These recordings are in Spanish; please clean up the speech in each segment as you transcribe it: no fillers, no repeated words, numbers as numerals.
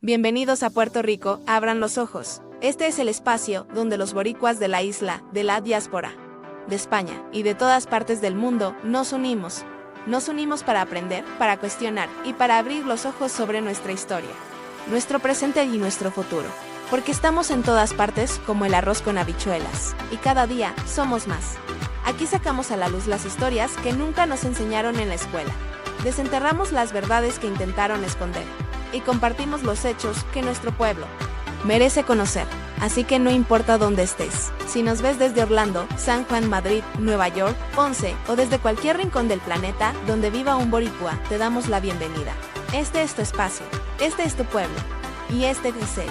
Bienvenidos a Puerto Rico, abran los ojos. Este es el espacio donde los boricuas de la isla, de la diáspora, de España y de todas partes del mundo nos unimos. Nos unimos para aprender, para cuestionar y para abrir los ojos sobre nuestra historia, nuestro presente y nuestro futuro. Porque estamos en todas partes como el arroz con habichuelas, y cada día somos más. Aquí sacamos a la luz las historias que nunca nos enseñaron en la escuela. Desenterramos las verdades que intentaron esconder. Y compartimos los hechos que nuestro pueblo merece conocer. Así que no importa dónde estés, si nos ves desde Orlando, San Juan, Madrid, Nueva York, Ponce o desde cualquier rincón del planeta donde viva un boricua, te damos la bienvenida. Este es tu espacio, este es tu pueblo y este es el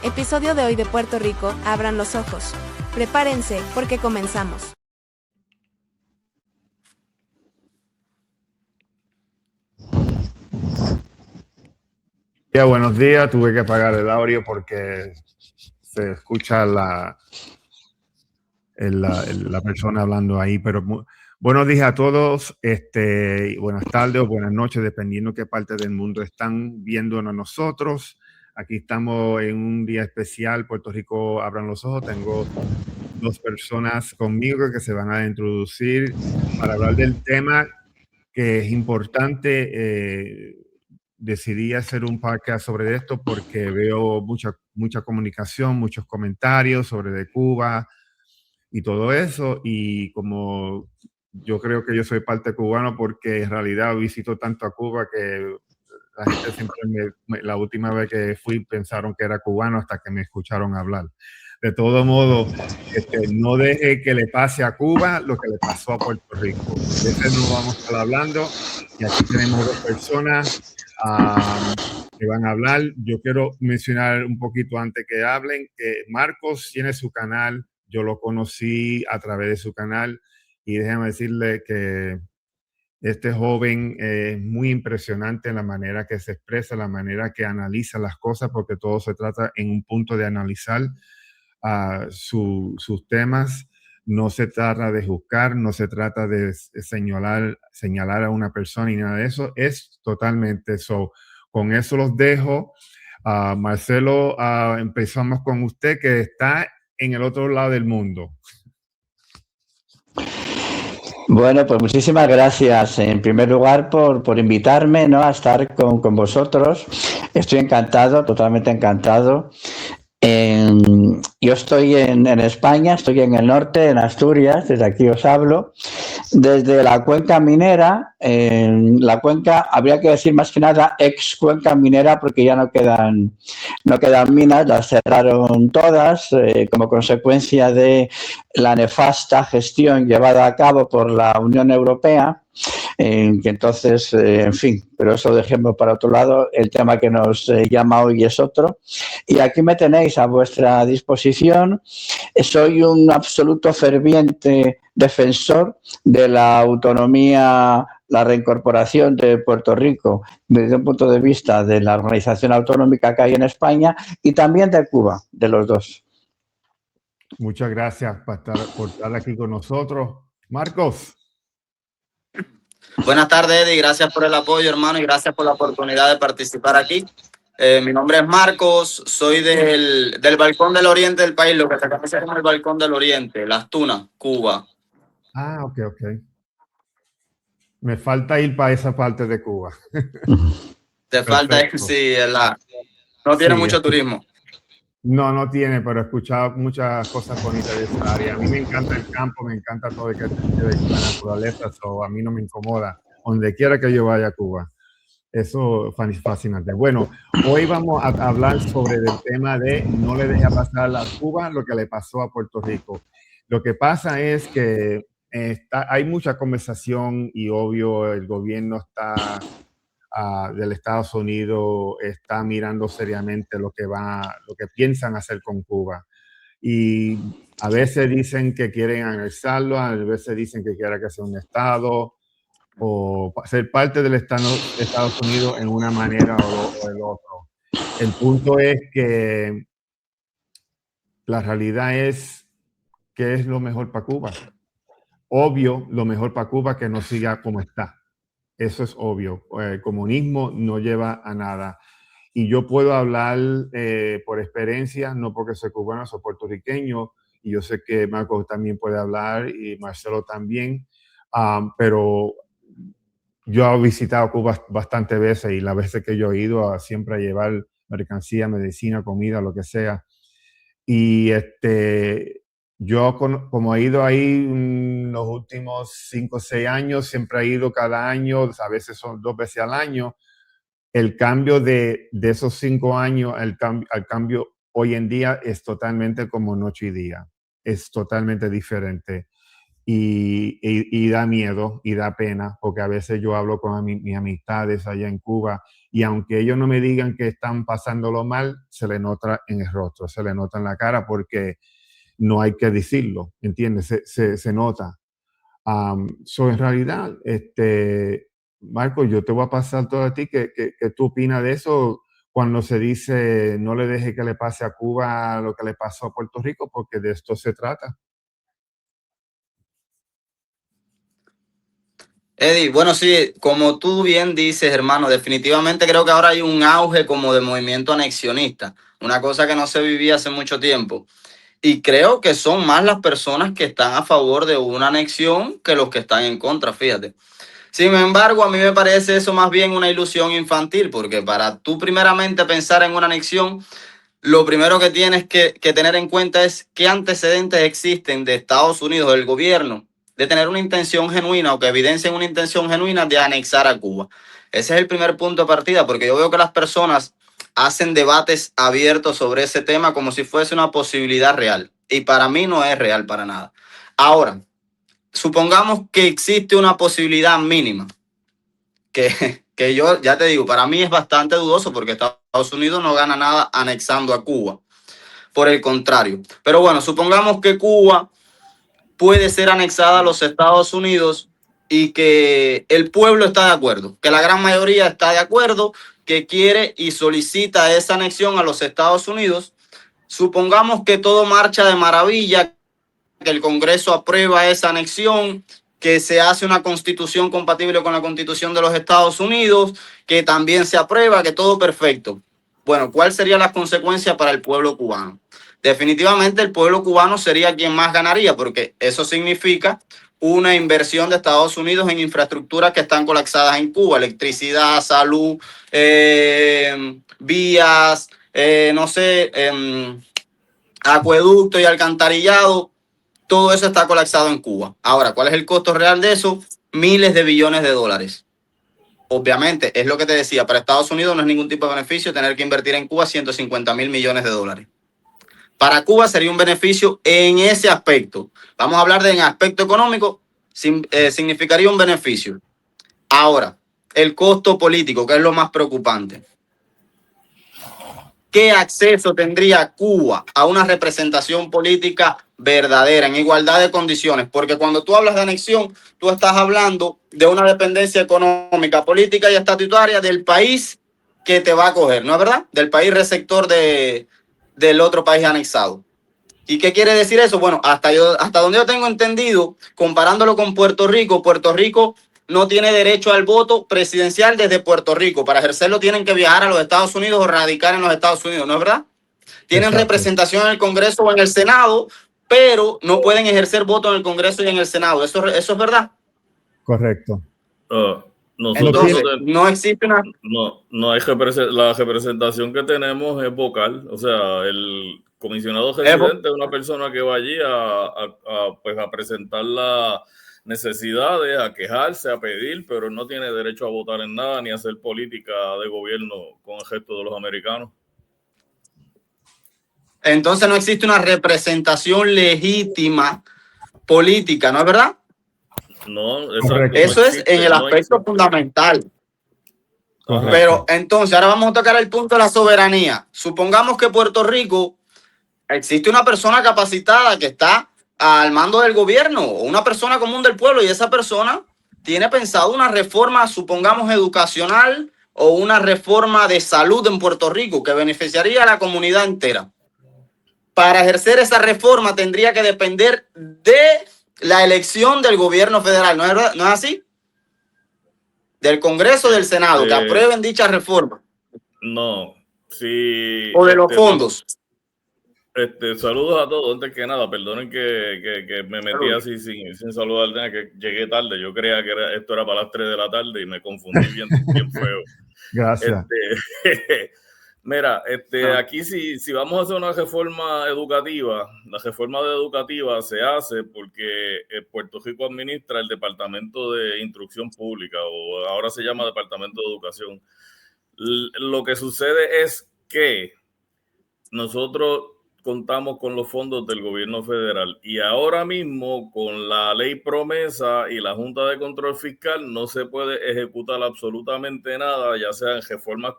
episodio de hoy de Puerto Rico, abran los ojos. Prepárense porque comenzamos. Ya, buenos días. Tuve que apagar el audio porque se escucha la persona hablando ahí, pero buenos días a todos, buenas tardes o buenas noches, dependiendo qué parte del mundo están viéndonos nosotros. Aquí estamos en un día especial, Puerto Rico, abran los ojos. Tengo dos personas conmigo que se van a introducir para hablar del tema que es importante. Decidí hacer un podcast sobre esto porque veo mucha comunicación, muchos comentarios sobre de Cuba y todo eso. Y como yo creo que yo soy parte cubano porque en realidad visito tanto a Cuba que la gente siempre la última vez que fui pensaron que era cubano hasta que me escucharon hablar. De todo modo, no deje que le pase a Cuba lo que le pasó a Puerto Rico. De eso no vamos a estar hablando. Y aquí tenemos dos personas que van a hablar. Yo quiero mencionar un poquito antes que hablen que Marcos tiene su canal. Yo lo conocí a través de su canal y déjame decirle que este joven es muy impresionante en la manera que se expresa, la manera que analiza las cosas, porque todo se trata en un punto de analizar sus temas. No se trata de juzgar, no se trata de señalar a una persona y nada de eso. Es totalmente eso. Con eso los dejo. Marcelo, empezamos con usted que está en el otro lado del mundo. Bueno, pues muchísimas gracias en primer lugar por invitarme, ¿no?, a estar con vosotros. Estoy encantado, totalmente encantado. Yo estoy en España, estoy en el norte, en Asturias, desde aquí os hablo, desde la cuenca minera. La cuenca, habría que decir más que nada ex cuenca minera, porque ya no quedan minas, las cerraron todas como consecuencia de la nefasta gestión llevada a cabo por la Unión Europea. Que entonces, en fin, pero eso dejemos para otro lado. El tema que nos llama hoy es otro. Y aquí me tenéis a vuestra disposición. Soy un absoluto ferviente defensor de la autonomía, la reincorporación de Puerto Rico desde un punto de vista de la organización autonómica que hay en España y también de Cuba, de los dos. Muchas gracias por estar aquí con nosotros. Marcos. Buenas tardes, Eddie. Gracias por el apoyo, hermano, y gracias por la oportunidad de participar aquí. Mi nombre es Marcos, soy del Balcón del Oriente del país, lo que se conoce como el Balcón del Oriente, Las Tunas, Cuba. Ok. Me falta ir para esa parte de Cuba. Te falta, sí, no tiene mucho turismo. No tiene, pero he escuchado muchas cosas bonitas de esa área. A mí me encanta el campo, me encanta todo lo que tiene de la naturaleza, a mí no me incomoda, donde quiera que yo vaya a Cuba. Eso es fascinante. Bueno, hoy vamos a hablar sobre el tema de no le deje pasar a Cuba lo que le pasó a Puerto Rico. Lo que pasa es que hay mucha conversación y obvio el gobierno del Estados Unidos está mirando seriamente lo que piensan hacer con Cuba. Y a veces dicen que quieren anexarlo, a veces dicen que quieren que sea un estado o ser parte del Estados Unidos en una manera o el otro. El punto es que la realidad es que es lo mejor para Cuba. Obvio, lo mejor para Cuba que no siga como está. Eso es obvio. El comunismo no lleva a nada. Y yo puedo hablar por experiencia, no porque soy cubano, soy puertorriqueño, y yo sé que Marco también puede hablar y Marcelo también, pero yo he visitado Cuba bastantes veces y las veces que yo he ido siempre a llevar mercancía, medicina, comida, lo que sea. Y yo como he ido ahí los últimos 5 o 6 años, siempre he ido cada año, a veces son 2 veces al año. El cambio de esos 5 años al cambio hoy en día es totalmente como noche y día. Es totalmente diferente. Y da miedo y da pena, porque a veces yo hablo con mis amistades allá en Cuba y aunque ellos no me digan que están pasándolo mal, se le nota en el rostro, se le nota en la cara porque no hay que decirlo, ¿entiendes? Se nota. En realidad, Marco, yo te voy a pasar todo a ti, que tú opinas de eso cuando se dice no le deje que le pase a Cuba lo que le pasó a Puerto Rico, porque de esto se trata. Eddie, bueno, sí, como tú bien dices, hermano, definitivamente creo que ahora hay un auge como de movimiento anexionista, una cosa que no se vivía hace mucho tiempo. Y creo que son más las personas que están a favor de una anexión que los que están en contra, fíjate. Sin embargo, a mí me parece eso más bien una ilusión infantil, porque para tú primeramente pensar en una anexión, lo primero que tienes que tener en cuenta es qué antecedentes existen de Estados Unidos, del gobierno, de tener una intención genuina o que evidencien una intención genuina de anexar a Cuba. Ese es el primer punto de partida, porque yo veo que las personas hacen debates abiertos sobre ese tema como si fuese una posibilidad real. Y para mí no es real para nada. Ahora, supongamos que existe una posibilidad mínima, que yo ya te digo, para mí es bastante dudoso porque Estados Unidos no gana nada anexando a Cuba. Por el contrario. Pero bueno, supongamos que Cuba puede ser anexada a los Estados Unidos y que el pueblo está de acuerdo, que la gran mayoría está de acuerdo, que quiere y solicita esa anexión a los Estados Unidos. Supongamos que todo marcha de maravilla, que el Congreso aprueba esa anexión, que se hace una constitución compatible con la Constitución de los Estados Unidos, que también se aprueba, que todo perfecto. Bueno, ¿cuál sería la consecuencia para el pueblo cubano? Definitivamente el pueblo cubano sería quien más ganaría, porque eso significa una inversión de Estados Unidos en infraestructuras que están colapsadas en Cuba, electricidad, salud, vías, no sé, acueducto y alcantarillado. Todo eso está colapsado en Cuba. Ahora, ¿cuál es el costo real de eso? Miles de billones de dólares. Obviamente, es lo que te decía, para Estados Unidos no es ningún tipo de beneficio tener que invertir en Cuba 150.000 millones de dólares. Para Cuba sería un beneficio en ese aspecto. Vamos a hablar de en aspecto económico, significaría un beneficio. Ahora, el costo político, que es lo más preocupante. ¿Qué acceso tendría Cuba a una representación política verdadera, en igualdad de condiciones? Porque cuando tú hablas de anexión, tú estás hablando de una dependencia económica, política y estatutaria del país que te va a acoger, ¿no es verdad? Del país receptor del otro país anexado. ¿Y qué quiere decir eso? Bueno, hasta donde yo tengo entendido, comparándolo con Puerto Rico no tiene derecho al voto presidencial desde Puerto Rico. Para ejercerlo tienen que viajar a los Estados Unidos o radicar en los Estados Unidos, ¿no es verdad? Tienen Exacto. representación en el Congreso o en el Senado, pero no pueden ejercer voto en el Congreso y en el Senado. ¿Eso es verdad? Correcto. Entonces, no existe una... No hay la representación que tenemos es vocal. O sea, el comisionado residente es una persona que va allí pues a presentar las necesidades, a quejarse, a pedir, pero no tiene derecho a votar en nada ni a hacer política de gobierno con el resto de los americanos. Entonces no existe una representación legítima política, ¿no es verdad? No, exacto. Eso es en el aspecto fundamental. Correcto. Pero entonces ahora vamos a tocar el punto de la soberanía. Supongamos que Puerto Rico existe una persona capacitada que está al mando del gobierno o una persona común del pueblo y esa persona tiene pensado una reforma, supongamos, educacional o una reforma de salud en Puerto Rico que beneficiaría a la comunidad entera. Para ejercer esa reforma tendría que depender de la elección del gobierno federal, ¿no es verdad? ¿No es así? Del Congreso o del Senado, que aprueben dicha reforma. No, Sí, o de los fondos. Saludos a todos. Antes que nada, perdonen que me metí así sin saludar, que llegué tarde. Yo creía que esto era para las 3 de la tarde y me confundí bien feo. Gracias. Mira, aquí si vamos a hacer una reforma educativa, la reforma educativa se hace porque Puerto Rico administra el Departamento de Instrucción Pública, o ahora se llama Departamento de Educación. Lo que sucede es que nosotros contamos con los fondos del gobierno federal y ahora mismo con la ley promesa y la Junta de Control Fiscal no se puede ejecutar absolutamente nada, ya sean reformas,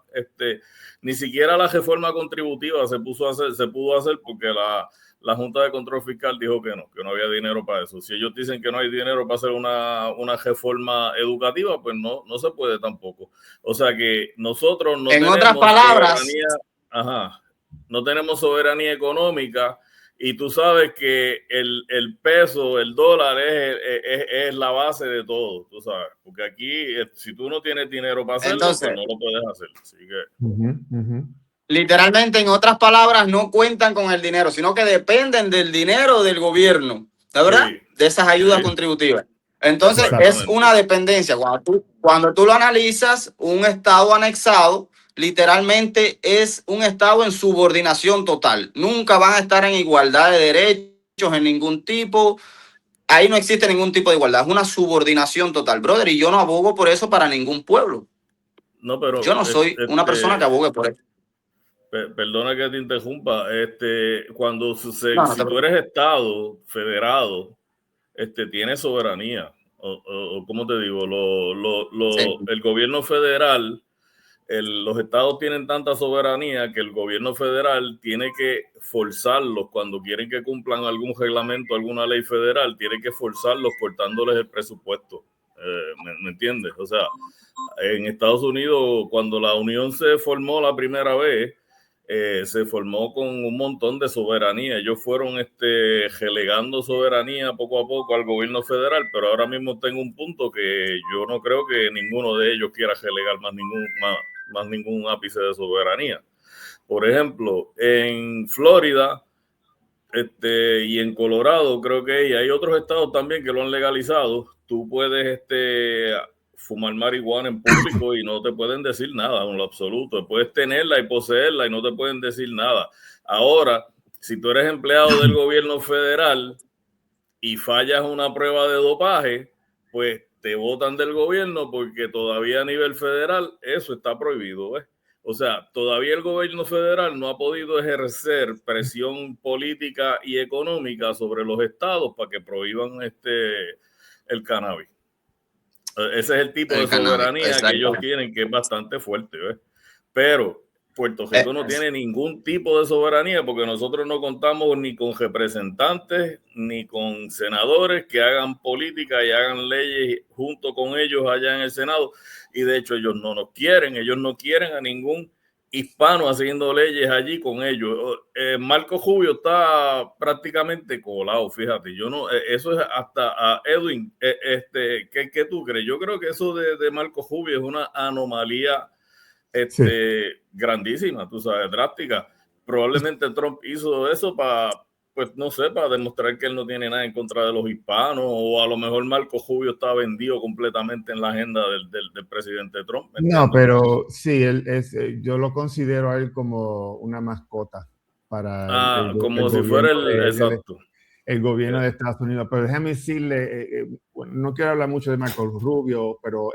ni siquiera la reforma contributiva se pudo hacer porque la Junta de Control Fiscal dijo que no había dinero para eso. Si ellos dicen que no hay dinero para hacer una reforma educativa, pues no se puede tampoco. O sea que nosotros no tenemos, otras palabras, no tenemos soberanía económica, y tú sabes que el peso, el dólar es la base de todo, tú sabes, porque aquí si tú no tienes dinero para hacerlo, entonces, pues no lo puedes hacer. Así que literalmente, en otras palabras, no cuentan con el dinero, sino que dependen del dinero del gobierno, ¿la verdad? Sí. De esas ayudas contributivas. Entonces es una dependencia. Cuando tú lo analizas, un estado anexado literalmente es un estado en subordinación total. Nunca van a estar en igualdad de derechos en ningún tipo. Ahí no existe ningún tipo de igualdad. Es una subordinación total, brother. Y yo no abogo por eso para ningún pueblo. No, pero yo no soy una persona que abogue por eso. Perdona que te interrumpa. Cuando si tú eres estado federado, tienes soberanía. O ¿cómo te digo? Sí. El gobierno federal, los estados tienen tanta soberanía que el gobierno federal tiene que forzarlos cuando quieren que cumplan algún reglamento, alguna ley federal, tiene que forzarlos cortándoles el presupuesto. ¿Me entiendes? O sea, en Estados Unidos, cuando la Unión se formó la primera vez, se formó con un montón de soberanía. Ellos fueron relegando soberanía poco a poco al gobierno federal, pero ahora mismo tengo un punto que yo no creo que ninguno de ellos quiera relegar más ningún ápice de soberanía. Por ejemplo, en Florida y en Colorado, creo que hay otros estados también que lo han legalizado. Tú puedes fumar marihuana en público y no te pueden decir nada en lo absoluto. Puedes tenerla y poseerla y no te pueden decir nada. Ahora, si tú eres empleado del gobierno federal y fallas una prueba de dopaje, pues te botan del gobierno porque todavía a nivel federal eso está prohibido, ¿ves? O sea, todavía el gobierno federal no ha podido ejercer presión política y económica sobre los estados para que prohíban el cannabis. Ese es el tipo de soberanía que ellos tienen, que es bastante fuerte, ¿ves? Pero Puerto Rico no tiene ningún tipo de soberanía porque nosotros no contamos ni con representantes ni con senadores que hagan política y hagan leyes junto con ellos allá en el Senado, y de hecho ellos no nos quieren, ellos no quieren a ningún hispano haciendo leyes allí con ellos. Marco Rubio está prácticamente colado, fíjate. Yo no, eso es hasta a Edwin, ¿qué tú crees? Yo creo que eso de Marco Rubio es una anomalía grandísima, tú sabes, drástica. Probablemente Trump hizo eso para, pues no sé, para demostrar que él no tiene nada en contra de los hispanos, o a lo mejor Marco Rubio está vendido completamente en la agenda del presidente Trump. No, pero sí, yo lo considero a él como una mascota para como si fuera el gobierno de Estados Unidos. Pero déjame decirle, bueno, no quiero hablar mucho de Marco Rubio, pero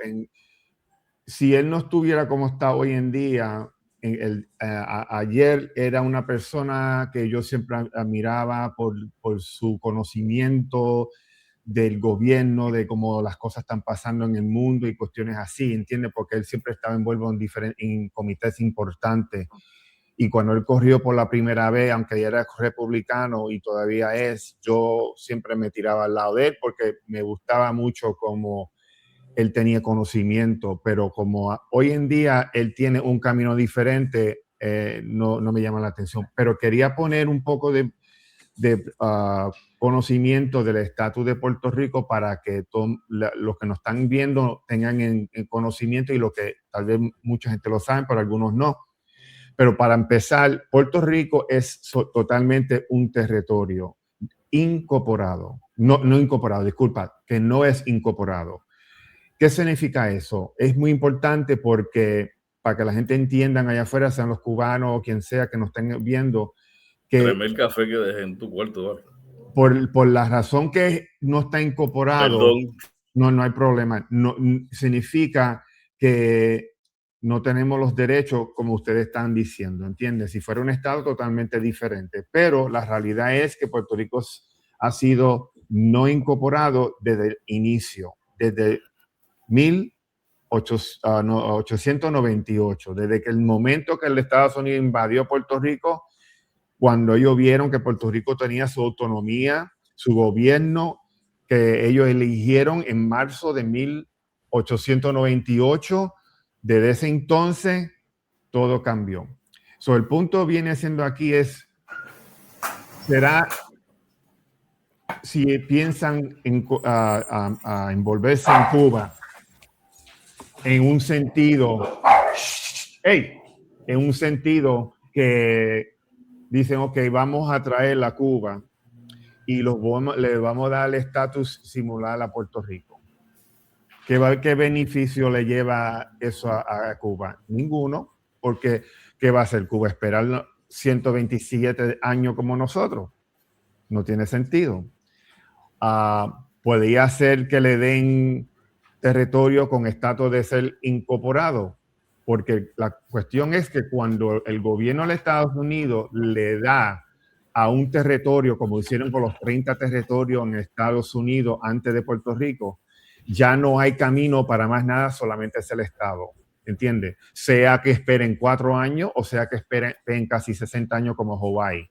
si él no estuviera como está hoy en día, ayer era una persona que yo siempre admiraba por su conocimiento del gobierno, de cómo las cosas están pasando en el mundo y cuestiones así, ¿entiendes? Porque él siempre estaba envuelto en comités importantes. Y cuando él corrió por la primera vez, aunque ya era republicano y todavía es, yo siempre me tiraba al lado de él porque me gustaba mucho cómo él tenía conocimiento, pero como hoy en día él tiene un camino diferente, no me llama la atención. Pero quería poner un poco de conocimiento del estatus de Puerto Rico para que los que nos están viendo tengan en conocimiento, y lo que tal vez mucha gente lo sabe, pero algunos no. pero para empezar, Puerto Rico es totalmente un territorio incorporado. No incorporado, disculpa, que no es incorporado. ¿Qué significa eso? Es muy importante porque para que la gente entienda allá afuera, sean los cubanos o quien sea que nos estén viendo, que tráeme el café que dejé en tu cuarto, ¿vale? por la razón que no está incorporado, Perdón. no hay problema. No, significa que no tenemos los derechos como ustedes están diciendo, ¿entiendes? Si fuera un estado totalmente diferente. Pero la realidad es que Puerto Rico ha sido no incorporado desde el inicio, desde 1898, desde que el momento que el Estados Unidos invadió Puerto Rico, cuando ellos vieron que Puerto Rico tenía su autonomía, su gobierno, que ellos eligieron en marzo de 1898, desde ese entonces todo cambió. So, el punto viene siendo aquí será si piensan en envolverse en Cuba en un sentido, en un sentido que dicen, ok, vamos a traer a Cuba y le vamos a dar el estatus similar a Puerto Rico. ¿Qué beneficio le lleva eso a Cuba? Ninguno, porque ¿qué va a hacer Cuba? ¿Esperar 127 años como nosotros? No tiene sentido. Podría ser que le den territorio con estatus de ser incorporado, porque la cuestión es que cuando el gobierno de Estados Unidos le da a un territorio, como hicieron con los 30 territorios en Estados Unidos antes de Puerto Rico, ya no hay camino para más nada, solamente es el Estado, ¿entiendes? Sea que esperen 4 años o sea que esperen casi 60 años como Hawái.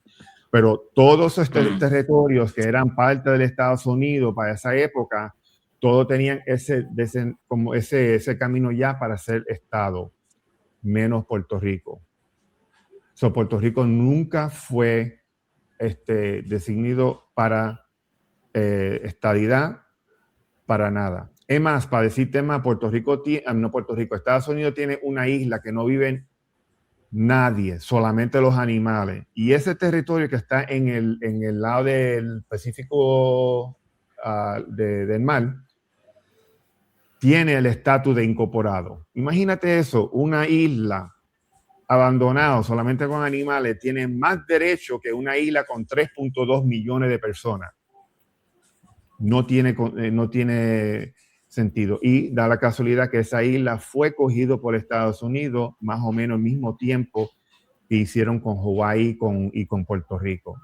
Pero todos estos territorios que eran parte del Estados Unidos para esa época, todos tenían ese camino ya para ser Estado, menos Puerto Rico. So, Puerto Rico nunca fue designado para estadidad, para nada. Es más, para decirte más, Estados Unidos tiene una isla que no viven nadie, solamente los animales. Y ese territorio que está en el lado del Pacífico del mar, tiene el estatus de incorporado. Imagínate eso, una isla abandonada solamente con animales tiene más derecho que una isla con 3.2 millones de personas. No tiene sentido. Y da la casualidad que esa isla fue cogido por Estados Unidos más o menos al mismo tiempo que hicieron con Hawái y con Puerto Rico.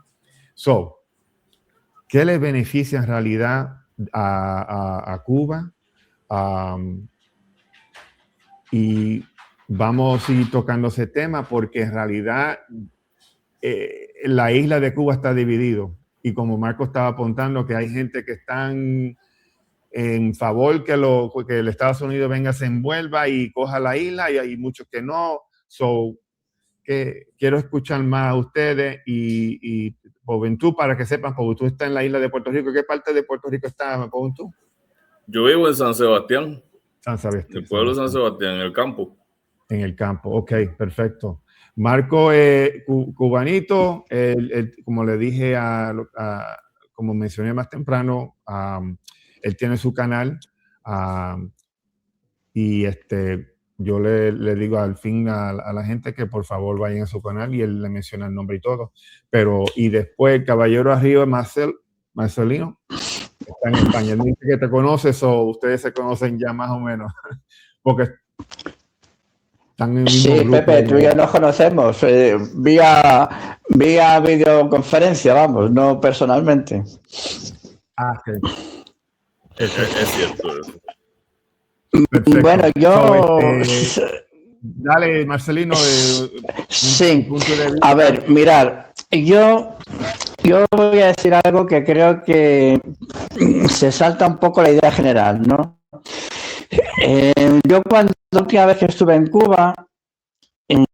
So, ¿qué le beneficia en realidad a Cuba? Y vamos a ir tocando ese tema porque en realidad la isla de Cuba está dividido. Y como Marco estaba apuntando, que hay gente que están en favor que el Estados Unidos venga, se envuelva y coja la isla, y hay muchos que no. So, quiero escuchar más a ustedes y Poventú, para que sepan, Poventú está en la isla de Puerto Rico. ¿Qué parte de Puerto Rico está, Poventú? Yo vivo en San Sebastián. San Sebastián. El pueblo de San Sebastián, en el campo. En el campo, ok, perfecto. Marco, cubanito, como le dije, como mencioné más temprano, él tiene su canal y yo le digo al fin a la gente que por favor vayan a su canal y él le menciona el nombre y todo. Y después el caballero arriba, Marcelino, está en España. Él dice que te conoces o ustedes se conocen ya más o menos, porque están en el mismo grupo. Pepe, tú y yo nos conocemos vía videoconferencia, vamos, no personalmente. Sí. Es cierto eso. Perfecto. Bueno, yo... dale, Marcelino. Sí, a ver, mirar, yo voy a decir algo que creo que se salta un poco la idea general, ¿no? Yo la última vez que estuve en Cuba, yo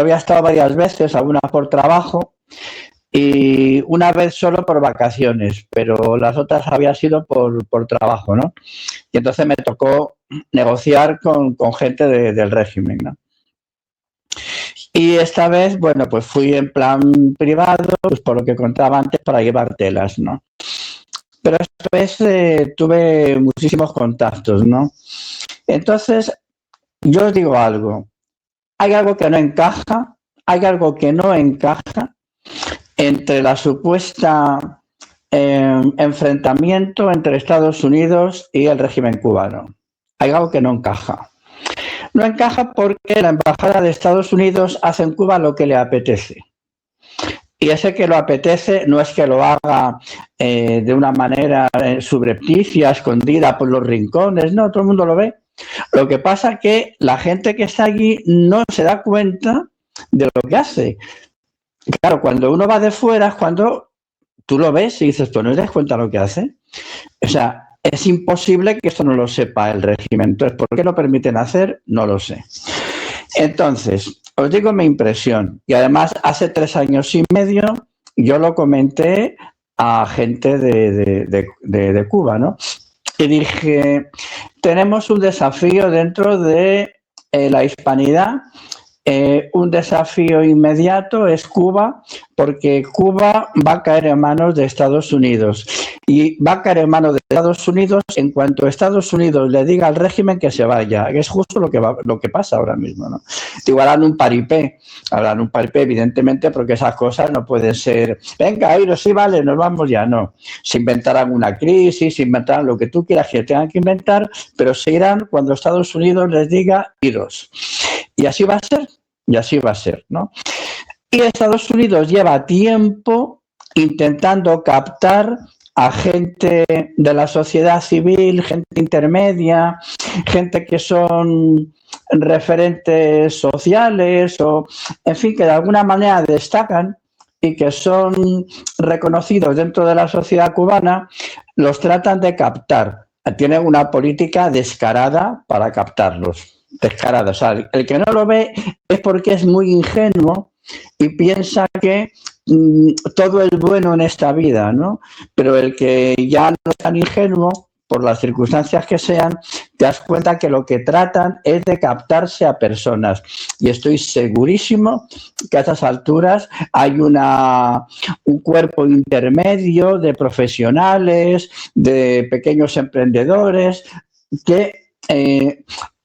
había estado varias veces, algunas por trabajo y una vez solo por vacaciones, pero las otras había sido por trabajo, ¿no? Y entonces me tocó negociar con gente del régimen, ¿no? Y esta vez, bueno, pues fui en plan privado, pues por lo que contaba antes, para llevar telas, ¿no? Pero esta vez tuve muchísimos contactos, ¿no? Entonces, yo os digo algo. Hay algo que no encaja, hay algo que no encaja entre la supuesta enfrentamiento entre Estados Unidos y el régimen cubano. Hay algo que no encaja. No encaja porque la embajada de Estados Unidos hace en Cuba lo que le apetece. Y ese que lo apetece no es que lo haga de una manera subrepticia, escondida por los rincones, no, todo el mundo lo ve. Lo que pasa es que la gente que está allí no se da cuenta de lo que hace. Claro, cuando uno va de fuera es cuando tú lo ves y dices, ¿tú no te das cuenta de lo que hace? O sea, es imposible que esto no lo sepa el régimen. Entonces, ¿por qué lo permiten hacer? No lo sé. Entonces, os digo mi impresión. Y además, hace 3 años y medio yo lo comenté a gente de Cuba, ¿no? Y dije, tenemos un desafío dentro de la hispanidad. Un desafío inmediato es Cuba, porque Cuba va a caer en manos de Estados Unidos. Y va a caer en manos de Estados Unidos en cuanto Estados Unidos le diga al régimen que se vaya. Es justo lo que pasa ahora mismo, ¿no? Digo, harán un paripé, evidentemente, porque esas cosas no pueden ser, venga, iros, sí, vale, nos vamos ya, no. Se inventarán una crisis, se inventarán lo que tú quieras que tengan que inventar, pero se irán cuando Estados Unidos les diga, iros. Y así va a ser. Y así va a ser, ¿no? Y Estados Unidos lleva tiempo intentando captar a gente de la sociedad civil, gente intermedia, gente que son referentes sociales o, en fin, que de alguna manera destacan y que son reconocidos dentro de la sociedad cubana, los tratan de captar. Tienen una política descarada para captarlos. Descarado, o sea, el que no lo ve es porque es muy ingenuo y piensa que todo es bueno en esta vida, ¿no? Pero el que ya no es tan ingenuo, por las circunstancias que sean, te das cuenta que lo que tratan es de captarse a personas. Y estoy segurísimo que a estas alturas hay un cuerpo intermedio de profesionales, de pequeños emprendedores que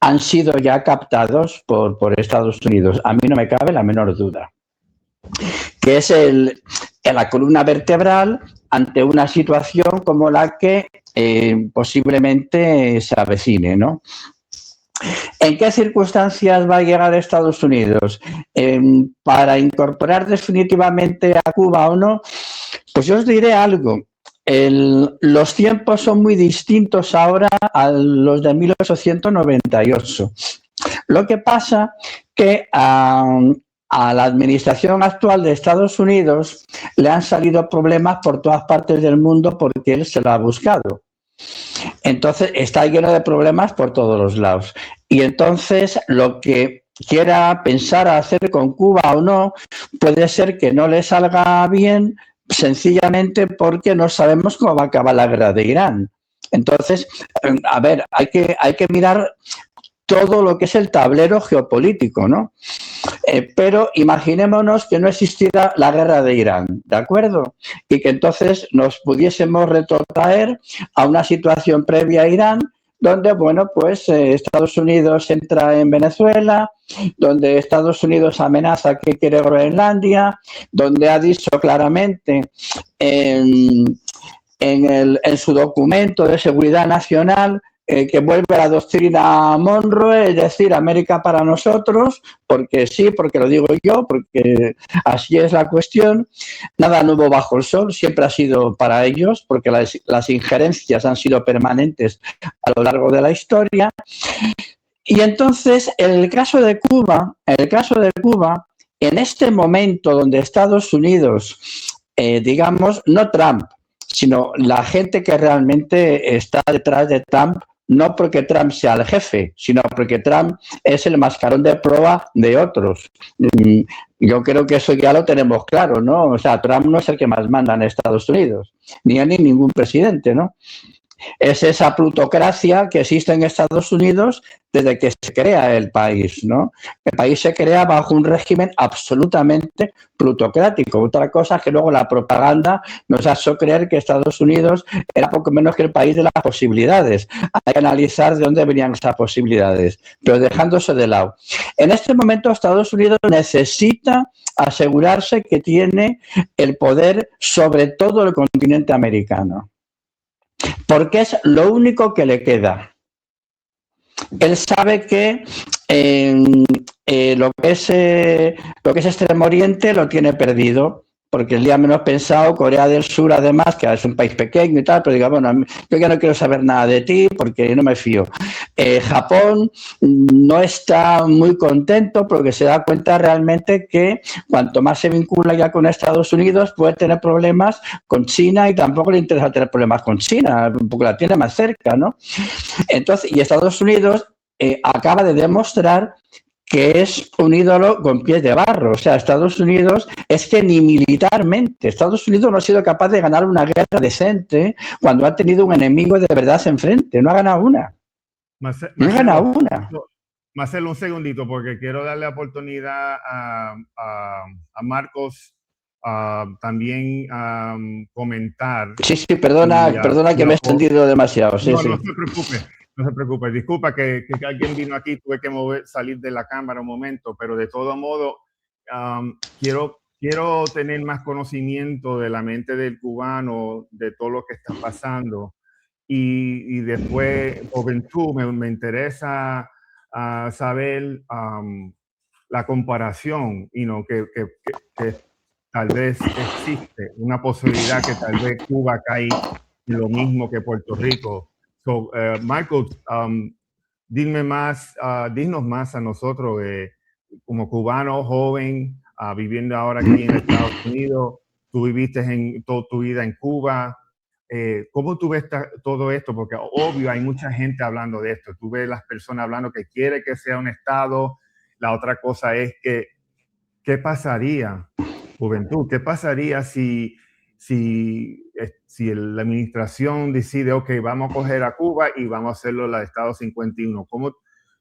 han sido ya captados por Estados Unidos. A mí no me cabe la menor duda. Que es la columna vertebral ante una situación como la que posiblemente se avecine, ¿no? ¿En qué circunstancias va a llegar Estados Unidos? ¿Para incorporar definitivamente a Cuba o no? Pues yo os diré algo. Los tiempos son muy distintos ahora a los de 1898. Lo que pasa que a la administración actual de Estados Unidos le han salido problemas por todas partes del mundo porque él se lo ha buscado. Entonces está lleno de problemas por todos los lados. Y entonces lo que quiera pensar hacer con Cuba o no, puede ser que no le salga bien, sencillamente porque no sabemos cómo va a acabar la guerra de Irán. Entonces, a ver, hay que mirar todo lo que es el tablero geopolítico, ¿no? Pero imaginémonos que no existiera la guerra de Irán, ¿de acuerdo? Y que entonces nos pudiésemos retrotraer a una situación previa a Irán, donde, bueno, pues Estados Unidos entra en Venezuela, donde Estados Unidos amenaza que quiere Groenlandia, donde ha dicho claramente en su documento de seguridad nacional que vuelve a la doctrina Monroe, es decir, América para nosotros, porque sí, porque lo digo yo, porque así es la cuestión. Nada nuevo bajo el sol, siempre ha sido para ellos, porque las injerencias han sido permanentes a lo largo de la historia. Y entonces, en el caso de Cuba, en este momento donde Estados Unidos, digamos, no Trump, sino la gente que realmente está detrás de Trump, no porque Trump sea el jefe, sino porque Trump es el mascarón de proa de otros. Yo creo que eso ya lo tenemos claro, ¿no? O sea, Trump no es el que más manda en Estados Unidos, ni ningún presidente, ¿no? Es esa plutocracia que existe en Estados Unidos desde que se crea el país, ¿no? El país se crea bajo un régimen absolutamente plutocrático. Otra cosa es que luego la propaganda nos ha hecho creer que Estados Unidos era poco menos que el país de las posibilidades. Hay que analizar de dónde venían esas posibilidades, pero dejándose de lado. En este momento Estados Unidos necesita asegurarse que tiene el poder sobre todo el continente americano, porque es lo único que le queda. Él sabe que lo que es Extremo Oriente lo tiene perdido, porque el día menos pensado, Corea del Sur, además, que es un país pequeño y tal, pero diga, bueno, yo ya no quiero saber nada de ti porque no me fío. Japón no está muy contento porque se da cuenta realmente que cuanto más se vincula ya con Estados Unidos, puede tener problemas con China y tampoco le interesa tener problemas con China, porque la tiene más cerca, ¿no? Entonces, y Estados Unidos acaba de demostrar que es un ídolo con pies de barro. O sea, Estados Unidos es que ni militarmente, Estados Unidos no ha sido capaz de ganar una guerra decente cuando ha tenido un enemigo de verdad enfrente. No ha ganado una. No ha ganado una. Marcelo, un segundito, porque quiero darle la oportunidad a Marcos también comentar. Sí, perdona que me he extendido demasiado. Sí, no, sí. No se preocupe. No se preocupe, disculpa que alguien vino aquí, tuve que salir de la cámara un momento, pero de todo modo quiero tener más conocimiento de la mente del cubano, de todo lo que está pasando. Y después, Juventud, me interesa saber la comparación, que tal vez existe una posibilidad que tal vez Cuba cae en lo mismo que Puerto Rico. So, Michael, dinos más a nosotros, como cubano joven, viviendo ahora aquí en Estados Unidos. Tú viviste toda tu vida en Cuba. ¿Cómo tú ves todo esto? Porque obvio hay mucha gente hablando de esto. Tú ves las personas hablando que quiere que sea un Estado. La otra cosa es que, ¿qué pasaría, Juventud? ¿Qué pasaría si la administración decide, ok, vamos a coger a Cuba y vamos a hacerlo la Estado 51?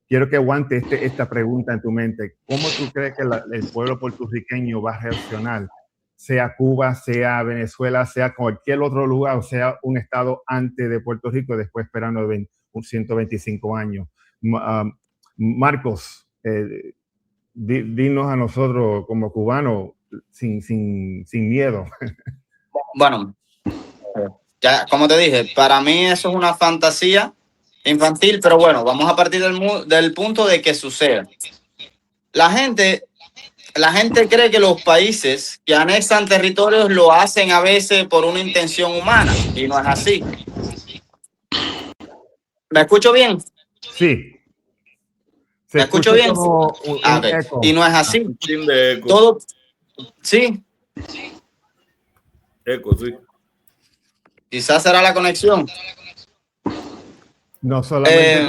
Quiero que aguante esta pregunta en tu mente. ¿Cómo tú crees que el pueblo puertorriqueño va a reaccionar? Sea Cuba, sea Venezuela, sea cualquier otro lugar, o sea un Estado antes de Puerto Rico, después esperando 125 años. Marcos, dinos a nosotros como cubanos sin miedo. Bueno, ya como te dije, para mí eso es una fantasía infantil, pero bueno, vamos a partir del punto de que suceda. La gente cree que los países que anexan territorios lo hacen a veces por una intención humana y no es así. ¿Me escucho bien? Sí. ¿Me escucho bien? Okay. Y no es así. Todo, sí. Eco, sí. Quizás será la conexión. No solamente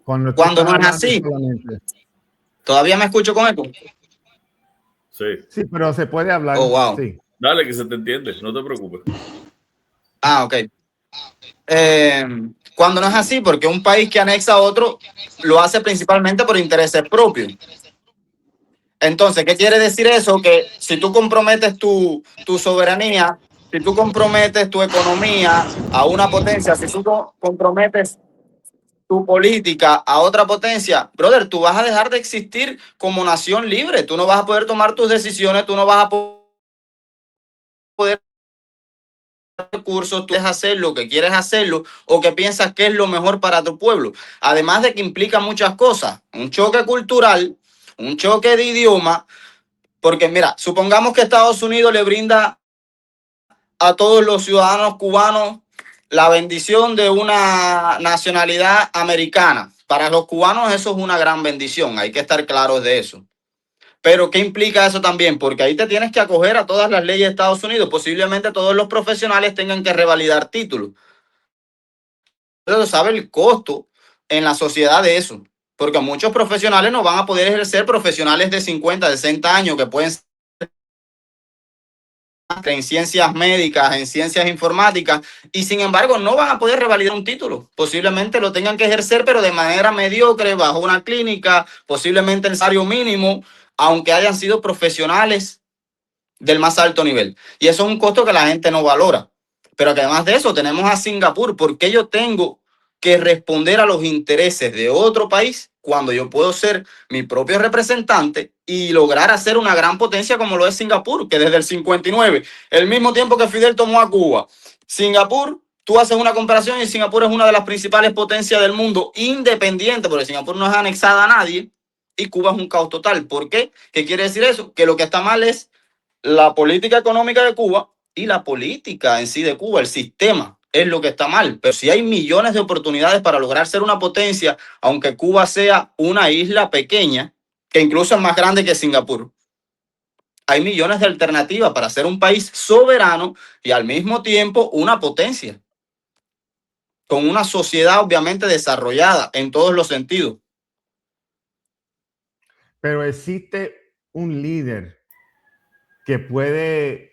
cuando no es así. Solamente. ¿Todavía me escucho con eco? Sí. Sí, pero se puede hablar. Oh, wow. Sí. Dale, que se te entiende, no te preocupes. Ok. Cuando no es así, porque un país que anexa a otro lo hace principalmente por intereses propios. Entonces, ¿qué quiere decir eso? Que si tú comprometes tu soberanía, si tú comprometes tu economía a una potencia, si tú comprometes tu política a otra potencia, brother, tú vas a dejar de existir como nación libre. Tú no vas a poder tomar tus decisiones, tú no vas a poder recursos, tú quieres hacer lo que quieres hacerlo o que piensas que es lo mejor para tu pueblo. Además de que implica muchas cosas, un choque cultural, un choque de idioma, porque mira, supongamos que Estados Unidos le brinda a todos los ciudadanos cubanos la bendición de una nacionalidad americana. Para los cubanos eso es una gran bendición, hay que estar claros de eso. Pero ¿qué implica eso también? Porque ahí te tienes que acoger a todas las leyes de Estados Unidos. Posiblemente todos los profesionales tengan que revalidar títulos. Entonces, ¿sabe el costo en la sociedad de eso? Porque muchos profesionales no van a poder ejercer, profesionales de 50, 60 años que pueden ser en ciencias médicas, en ciencias informáticas, y sin embargo no van a poder revalidar un título. Posiblemente lo tengan que ejercer, pero de manera mediocre, bajo una clínica, posiblemente el salario mínimo, aunque hayan sido profesionales del más alto nivel. Y eso es un costo que la gente no valora. Pero que además de eso tenemos a Singapur. ¿Por qué yo tengo que responder a los intereses de otro país cuando yo puedo ser mi propio representante y lograr hacer una gran potencia como lo es Singapur, que desde el 59, el mismo tiempo que Fidel tomó a Cuba, Singapur, tú haces una comparación y Singapur es una de las principales potencias del mundo independiente, porque Singapur no es anexada a nadie y Cuba es un caos total. ¿Por qué? ¿Qué quiere decir eso? Que lo que está mal es la política económica de Cuba y la política en sí de Cuba, el sistema es lo que está mal. Pero si hay millones de oportunidades para lograr ser una potencia, aunque Cuba sea una isla pequeña, que incluso es más grande que Singapur, hay millones de alternativas para ser un país soberano y al mismo tiempo una potencia, con una sociedad obviamente desarrollada en todos los sentidos. Pero existe un líder que puede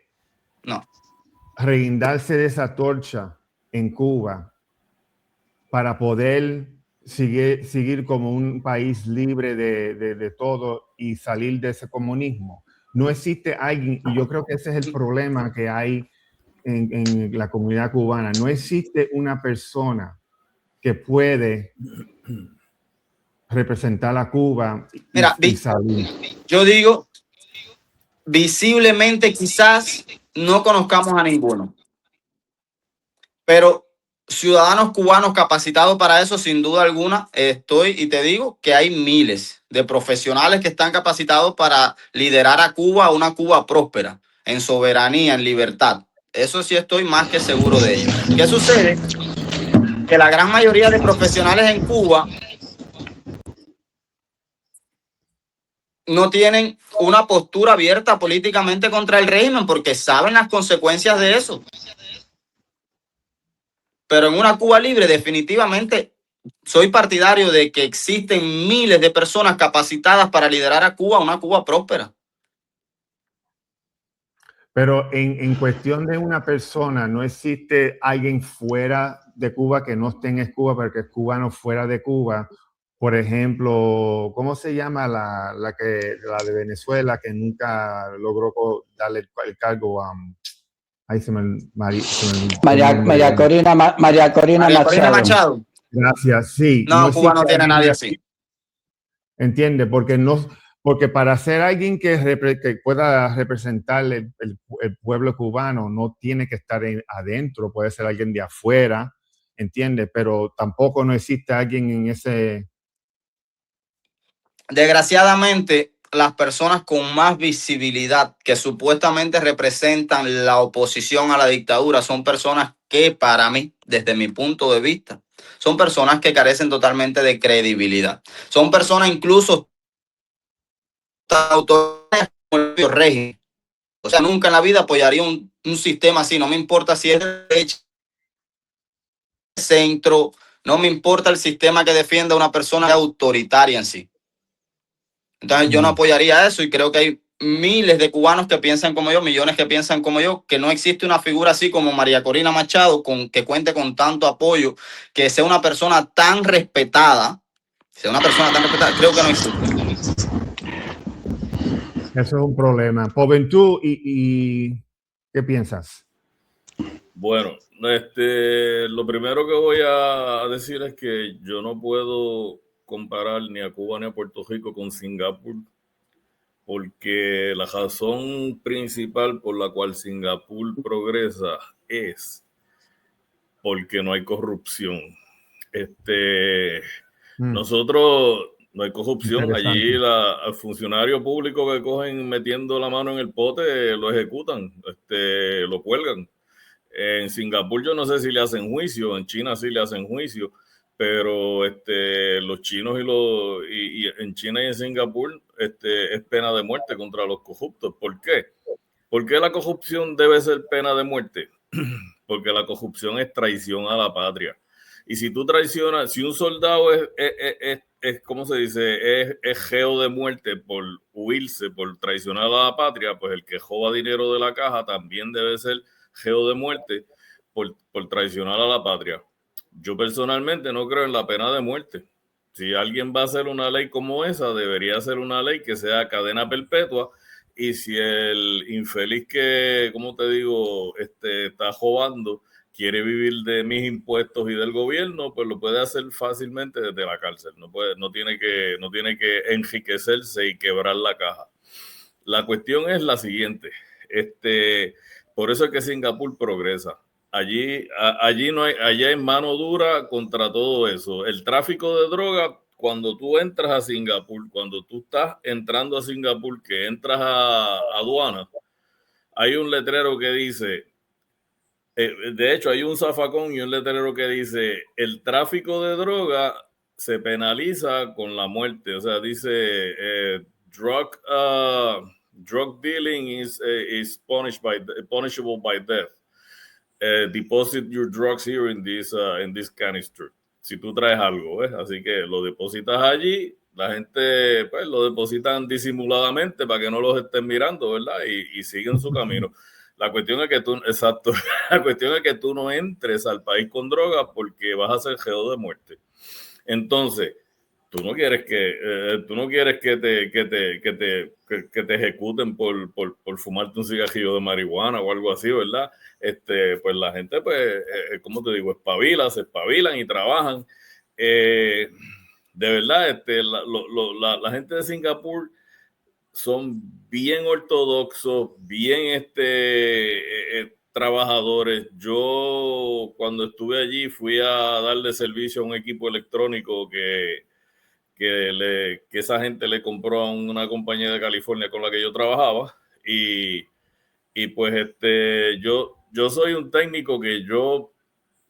reguindarse de esa torcha en Cuba para poder seguir como un país libre de todo y salir de ese comunismo. No existe alguien, y yo creo que ese es el problema que hay en la comunidad cubana. No existe una persona que puede representar a Cuba y salir. Yo digo, visiblemente quizás no conozcamos a ninguno, pero ciudadanos cubanos capacitados para eso, sin duda alguna, y te digo que hay miles de profesionales que están capacitados para liderar a Cuba, a una Cuba próspera, en soberanía, en libertad. Eso sí estoy más que seguro de ello. ¿Qué sucede? Que la gran mayoría de profesionales en Cuba no tienen una postura abierta políticamente contra el régimen porque saben las consecuencias de eso. Pero en una Cuba libre definitivamente soy partidario de que existen miles de personas capacitadas para liderar a Cuba, una Cuba próspera. Pero en cuestión de una persona, no existe alguien fuera de Cuba que no esté en Cuba, pero que es cubano fuera de Cuba. Por ejemplo, ¿cómo se llama la de Venezuela que nunca logró darle el cargo a... María Corina Machado. Gracias, sí. No, Cuba no tiene nadie así. Entiende, porque para ser alguien que pueda representar el pueblo cubano no tiene que estar adentro, puede ser alguien de afuera, entiende, pero tampoco no existe alguien en ese... Desgraciadamente, las personas con más visibilidad que supuestamente representan la oposición a la dictadura son personas que para mí, desde mi punto de vista, son personas que carecen totalmente de credibilidad. Son personas incluso autoritarias como el régimen. O sea, nunca en la vida apoyaría un sistema así. No me importa si es de derecha, centro, no me importa el sistema que defienda a una persona autoritaria en sí. Entonces yo no apoyaría eso y creo que hay miles de cubanos que piensan como yo, millones que piensan como yo, que no existe una figura así como María Corina Machado que cuente con tanto apoyo, que sea una persona tan respetada, creo que no existe. Eso es un problema. Juventud, ¿y qué piensas? Bueno, lo primero que voy a decir es que yo no puedo comparar ni a Cuba ni a Puerto Rico con Singapur, porque la razón principal por la cual Singapur progresa es porque no hay corrupción. Nosotros no hay corrupción. Allí al funcionario público que cogen metiendo la mano en el pote lo ejecutan, lo cuelgan. En Singapur yo no sé si le hacen juicio, en China sí le hacen juicio, pero los chinos y en China y en Singapur es pena de muerte contra los corruptos. ¿Por qué? ¿Por qué la corrupción debe ser pena de muerte? Porque la corrupción es traición a la patria. Y si tú traicionas, si un soldado ¿cómo se dice? Es geo de muerte por huirse, por traicionar a la patria, pues el que roba dinero de la caja también debe ser geo de muerte por traicionar a la patria. Yo personalmente no creo en la pena de muerte. Si alguien va a hacer una ley como esa, debería ser una ley que sea cadena perpetua. Y si el infeliz que, como te digo, está robando, quiere vivir de mis impuestos y del gobierno, pues lo puede hacer fácilmente desde la cárcel. No tiene que enriquecerse y quebrar la caja. La cuestión es la siguiente. Por eso es que Singapur progresa. Allí hay mano dura contra todo eso. El tráfico de droga, cuando tú entras a Singapur, cuando tú estás entrando a Singapur, que entras a aduana, hay un letrero que dice, de hecho hay un zafacón y un letrero que dice, el tráfico de droga se penaliza con la muerte. O sea, dice, drug dealing is punishable by death. Deposit your drugs here in this canister. Si tú traes algo, ¿ves? Así que lo depositas allí, la gente pues lo depositan disimuladamente para que no los estén mirando, ¿verdad? Y siguen su camino. La cuestión es que la cuestión es que tú no entres al país con drogas porque vas a ser geo de muerte. Entonces, tú no quieres que te ejecuten por fumarte un cigarrillo de marihuana o algo así, ¿verdad? Pues la gente, pues, como te digo, se espabilan y trabajan. De verdad, la gente de Singapur son bien ortodoxos, bien trabajadores. Yo cuando estuve allí fui a darle servicio a un equipo electrónico que esa gente le compró a una compañía de California con la que yo trabajaba y pues yo soy un técnico que yo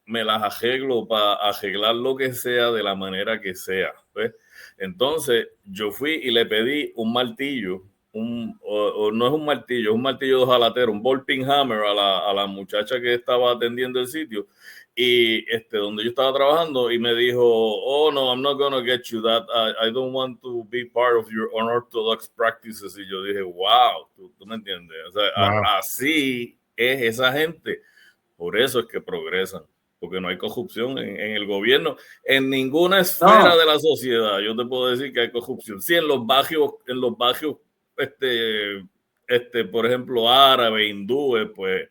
me las arreglo para arreglar lo que sea de la manera que sea, ¿ves? Entonces yo fui y le pedí un martillo, no es un martillo, es un martillo de hojalatero, un ball peen hammer a la muchacha que estaba atendiendo el sitio y donde yo estaba trabajando y me dijo, oh no, I'm not gonna get you that, I don't want to be part of your unorthodox practices. Y yo dije, wow, tú me entiendes, o sea, wow. Así es esa gente, por eso es que progresan, porque no hay corrupción en el gobierno, en ninguna esfera de la sociedad. Yo te puedo decir que hay corrupción, sí, en los barrios por ejemplo, árabes, hindúes, pues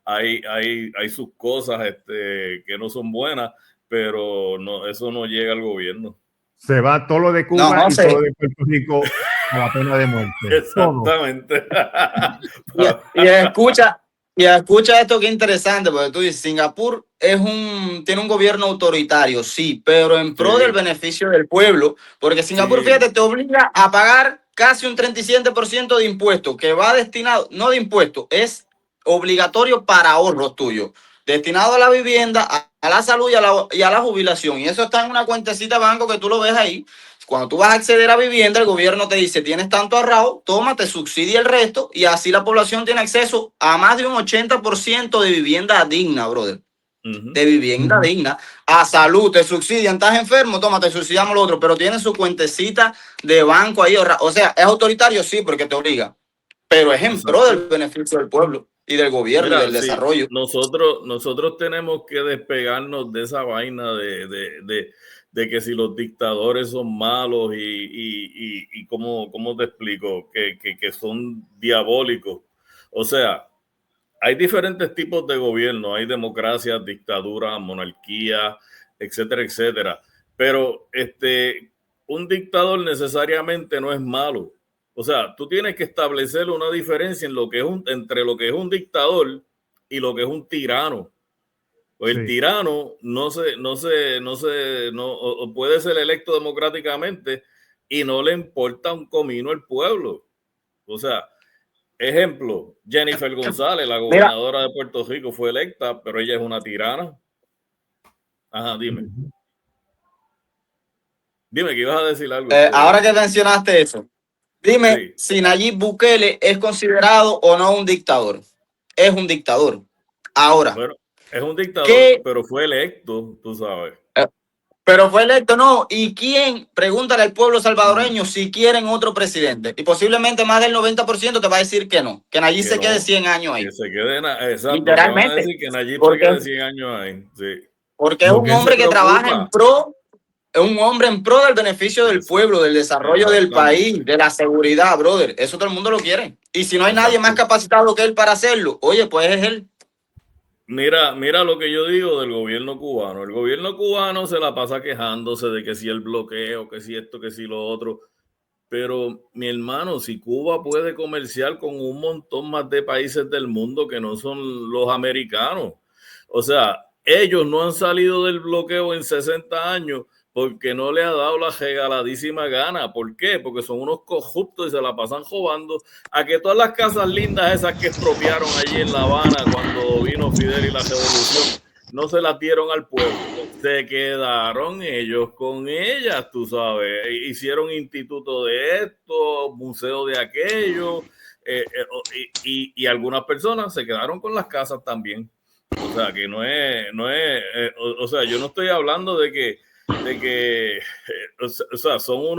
hay sus cosas que no son buenas, pero no, eso no llega al gobierno. Se va todo lo de Cuba y todo lo de Puerto Rico a la pena de muerte. Exactamente. Y escucha esto, que interesante, porque tú dices, Singapur tiene un gobierno autoritario, sí, pero en pro del beneficio del pueblo, porque Singapur, fíjate, te obliga a pagar casi un 37% de impuestos, que va destinado, no de impuestos, es obligatorio para ahorros tuyos, destinado a la vivienda, a la salud y a la jubilación. Y eso está en una cuentecita de banco que tú lo ves ahí. Cuando tú vas a acceder a vivienda, el gobierno te dice, tienes tanto ahorrado, toma, te subsidia el resto, y así la población tiene acceso a más de un 80% de vivienda digna, brother. De vivienda digna. A salud, te subsidian, estás enfermo, toma, te subsidiamos lo otro, pero tienen su cuentecita de banco ahí. O sea, es autoritario, sí, porque te obliga, pero es en pro del beneficio del pueblo y del gobierno. Mira, y del desarrollo. Nosotros tenemos que despegarnos de esa vaina de que si los dictadores son malos y ¿cómo te explico? Que son diabólicos. O sea, hay diferentes tipos de gobierno, hay democracia, dictadura, monarquía, etcétera, etcétera. Pero un dictador necesariamente no es malo. O sea, tú tienes que establecer una diferencia entre lo que es un dictador y lo que es un tirano. Pues el tirano no puede ser electo democráticamente y no le importa un comino el pueblo. O sea, ejemplo, Jennifer González, la gobernadora de Puerto Rico, fue electa, pero ella es una tirana. Ajá, dime. Dime que ibas a decir algo. Ahora que mencionaste eso, dime si Nayib Bukele es considerado o no un dictador. Es un dictador. Ahora. Bueno, es un dictador, pero fue electo, tú sabes. Pero fue electo, no. ¿Y quién? Pregúntale al pueblo salvadoreño si quieren otro presidente. Y posiblemente más del 90% te va a decir que no. Que Nayib se quede 100 años ahí. Que se quede, exacto. Literalmente. Van a decir que Nayib se quede 100 años ahí. Sí. Porque es un hombre que trabaja en pro, es un hombre en pro del beneficio del pueblo, del desarrollo del país, de la seguridad, brother. Eso todo el mundo lo quiere. Y si no hay nadie más capacitado que él para hacerlo, oye, pues es él. Mira lo que yo digo del gobierno cubano. El gobierno cubano se la pasa quejándose de que si el bloqueo, que si esto, que si lo otro. Pero, mi hermano, si Cuba puede comerciar con un montón más de países del mundo que no son los americanos. O sea, ellos no han salido del bloqueo en 60 años porque no le ha dado la regaladísima gana. ¿Por qué? Porque son unos corruptos y se la pasan robando. A que todas las casas lindas esas que expropiaron allí en La Habana cuando vino Fidel y la revolución, no se las dieron al pueblo. Se quedaron ellos con ellas, tú sabes. Hicieron instituto de esto, museo de aquello, y algunas personas se quedaron con las casas también. O sea, que no es, o sea, yo no estoy hablando de que o sea, son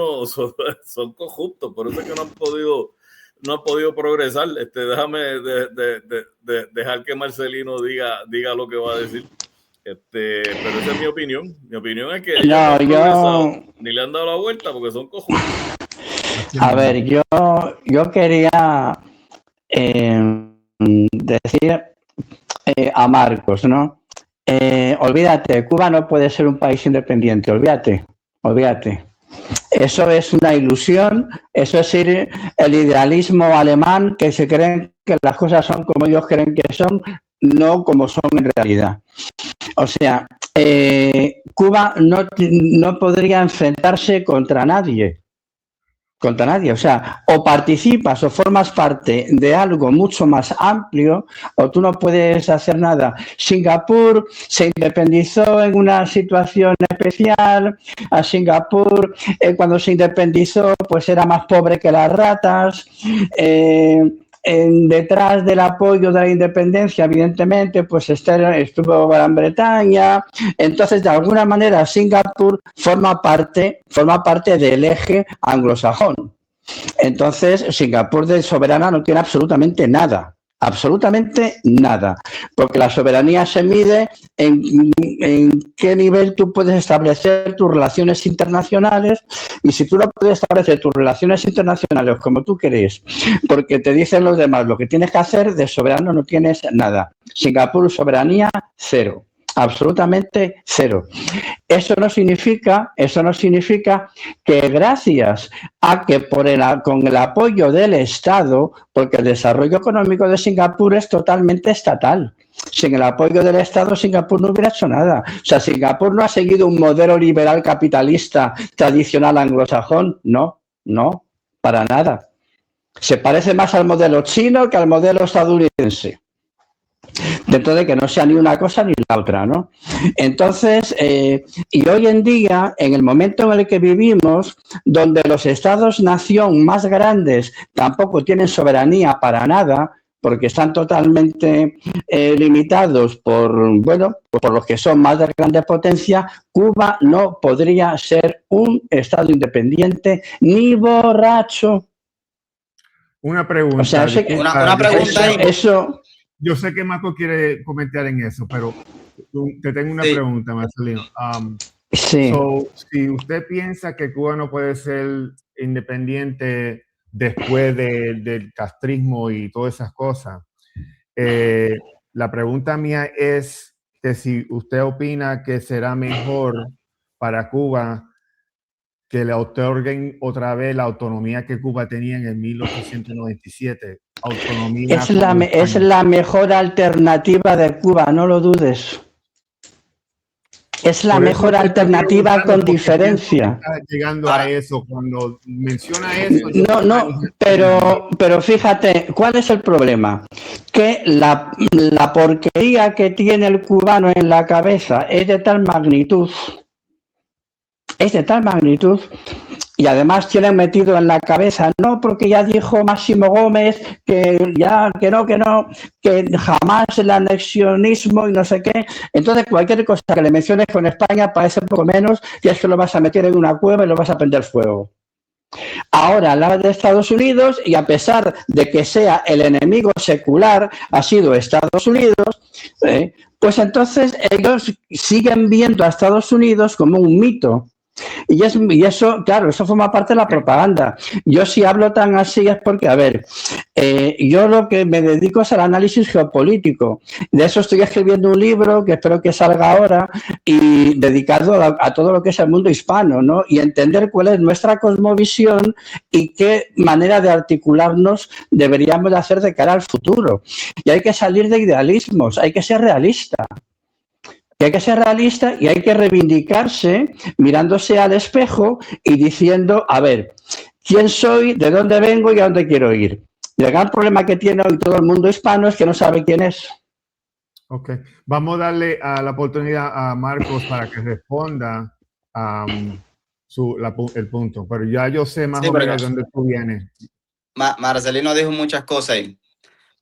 corruptos, por eso es que no han podido progresar. Déjame dejar que Marcelino diga lo que va a decir. Pero esa es mi opinión. Mi opinión es que ni le han dado la vuelta porque son corruptos. A ver, yo quería decir a Marcos, ¿no? Olvídate, Cuba no puede ser un país independiente, olvídate. Eso es una ilusión, eso es el idealismo alemán, que se creen que las cosas son como ellos creen que son, no como son en realidad. O sea, Cuba no podría enfrentarse contra nadie. O sea, o participas o formas parte de algo mucho más amplio, o tú no puedes hacer nada. Singapur se independizó en una situación especial. A Singapur, cuando se independizó, pues era más pobre que las ratas. Detrás del apoyo de la independencia, evidentemente, pues estuvo Gran Bretaña. Entonces, de alguna manera, Singapur forma parte del eje anglosajón. Entonces, Singapur de soberana no tiene absolutamente nada, porque la soberanía se mide en qué nivel tú puedes establecer tus relaciones internacionales, y si tú no puedes establecer tus relaciones internacionales como tú quieres, porque te dicen los demás lo que tienes que hacer, de soberano no tienes nada. Singapur, soberanía, cero. Absolutamente cero. Eso no significa que gracias a que con el apoyo del Estado, porque el desarrollo económico de Singapur es totalmente estatal. Sin el apoyo del Estado, Singapur no hubiera hecho nada. O sea, Singapur no ha seguido un modelo liberal capitalista tradicional anglosajón. No, para nada. Se parece más al modelo chino que al modelo estadounidense. Dentro de que no sea ni una cosa ni la otra, ¿no? Entonces, y hoy en día, en el momento en el que vivimos, donde los estados-nación más grandes tampoco tienen soberanía para nada, porque están totalmente limitados por los que son más de grande potencia, Cuba no podría ser un estado independiente ni borracho. Una pregunta. O sea, una pregunta. Eso. Yo sé que Marco quiere comentar en eso, pero te tengo una pregunta, Marcelino. Si usted piensa que Cuba no puede ser independiente después del castrismo y todas esas cosas, la pregunta mía es que si usted opina que será mejor para Cuba que le otorguen otra vez la autonomía que Cuba tenía en el 1897. Autonomía es la mejor alternativa de Cuba, no lo dudes. Es la mejor alternativa con diferencia. Llegando a eso, cuando menciona eso. Pero fíjate, ¿cuál es el problema? Que la porquería que tiene el cubano en la cabeza es de tal magnitud Y además tienen metido en la cabeza, no, porque ya dijo Máximo Gómez que jamás el anexionismo y no sé qué. Entonces, cualquier cosa que le menciones con España parece poco menos que es que lo vas a meter en una cueva y lo vas a prender fuego. Ahora habla de Estados Unidos y a pesar de que sea el enemigo secular, ha sido Estados Unidos, pues entonces ellos siguen viendo a Estados Unidos como un mito. Y eso, claro, eso forma parte de la propaganda. Yo si hablo tan así es porque, a ver, yo lo que me dedico es al análisis geopolítico. De eso estoy escribiendo un libro que espero que salga ahora y dedicado a todo lo que es el mundo hispano, ¿no? Y entender cuál es nuestra cosmovisión y qué manera de articularnos deberíamos de hacer de cara al futuro. Y hay que salir de idealismos, hay que ser realista. Y hay que ser realista y hay que reivindicarse mirándose al espejo y diciendo, a ver, ¿quién soy, de dónde vengo y a dónde quiero ir? Y el gran problema que tiene hoy todo el mundo hispano es que no sabe quién es. Ok, vamos a darle la oportunidad a Marcos para que responda el punto, pero ya yo sé más o menos de dónde tú vienes. Marcelino dijo muchas cosas ahí.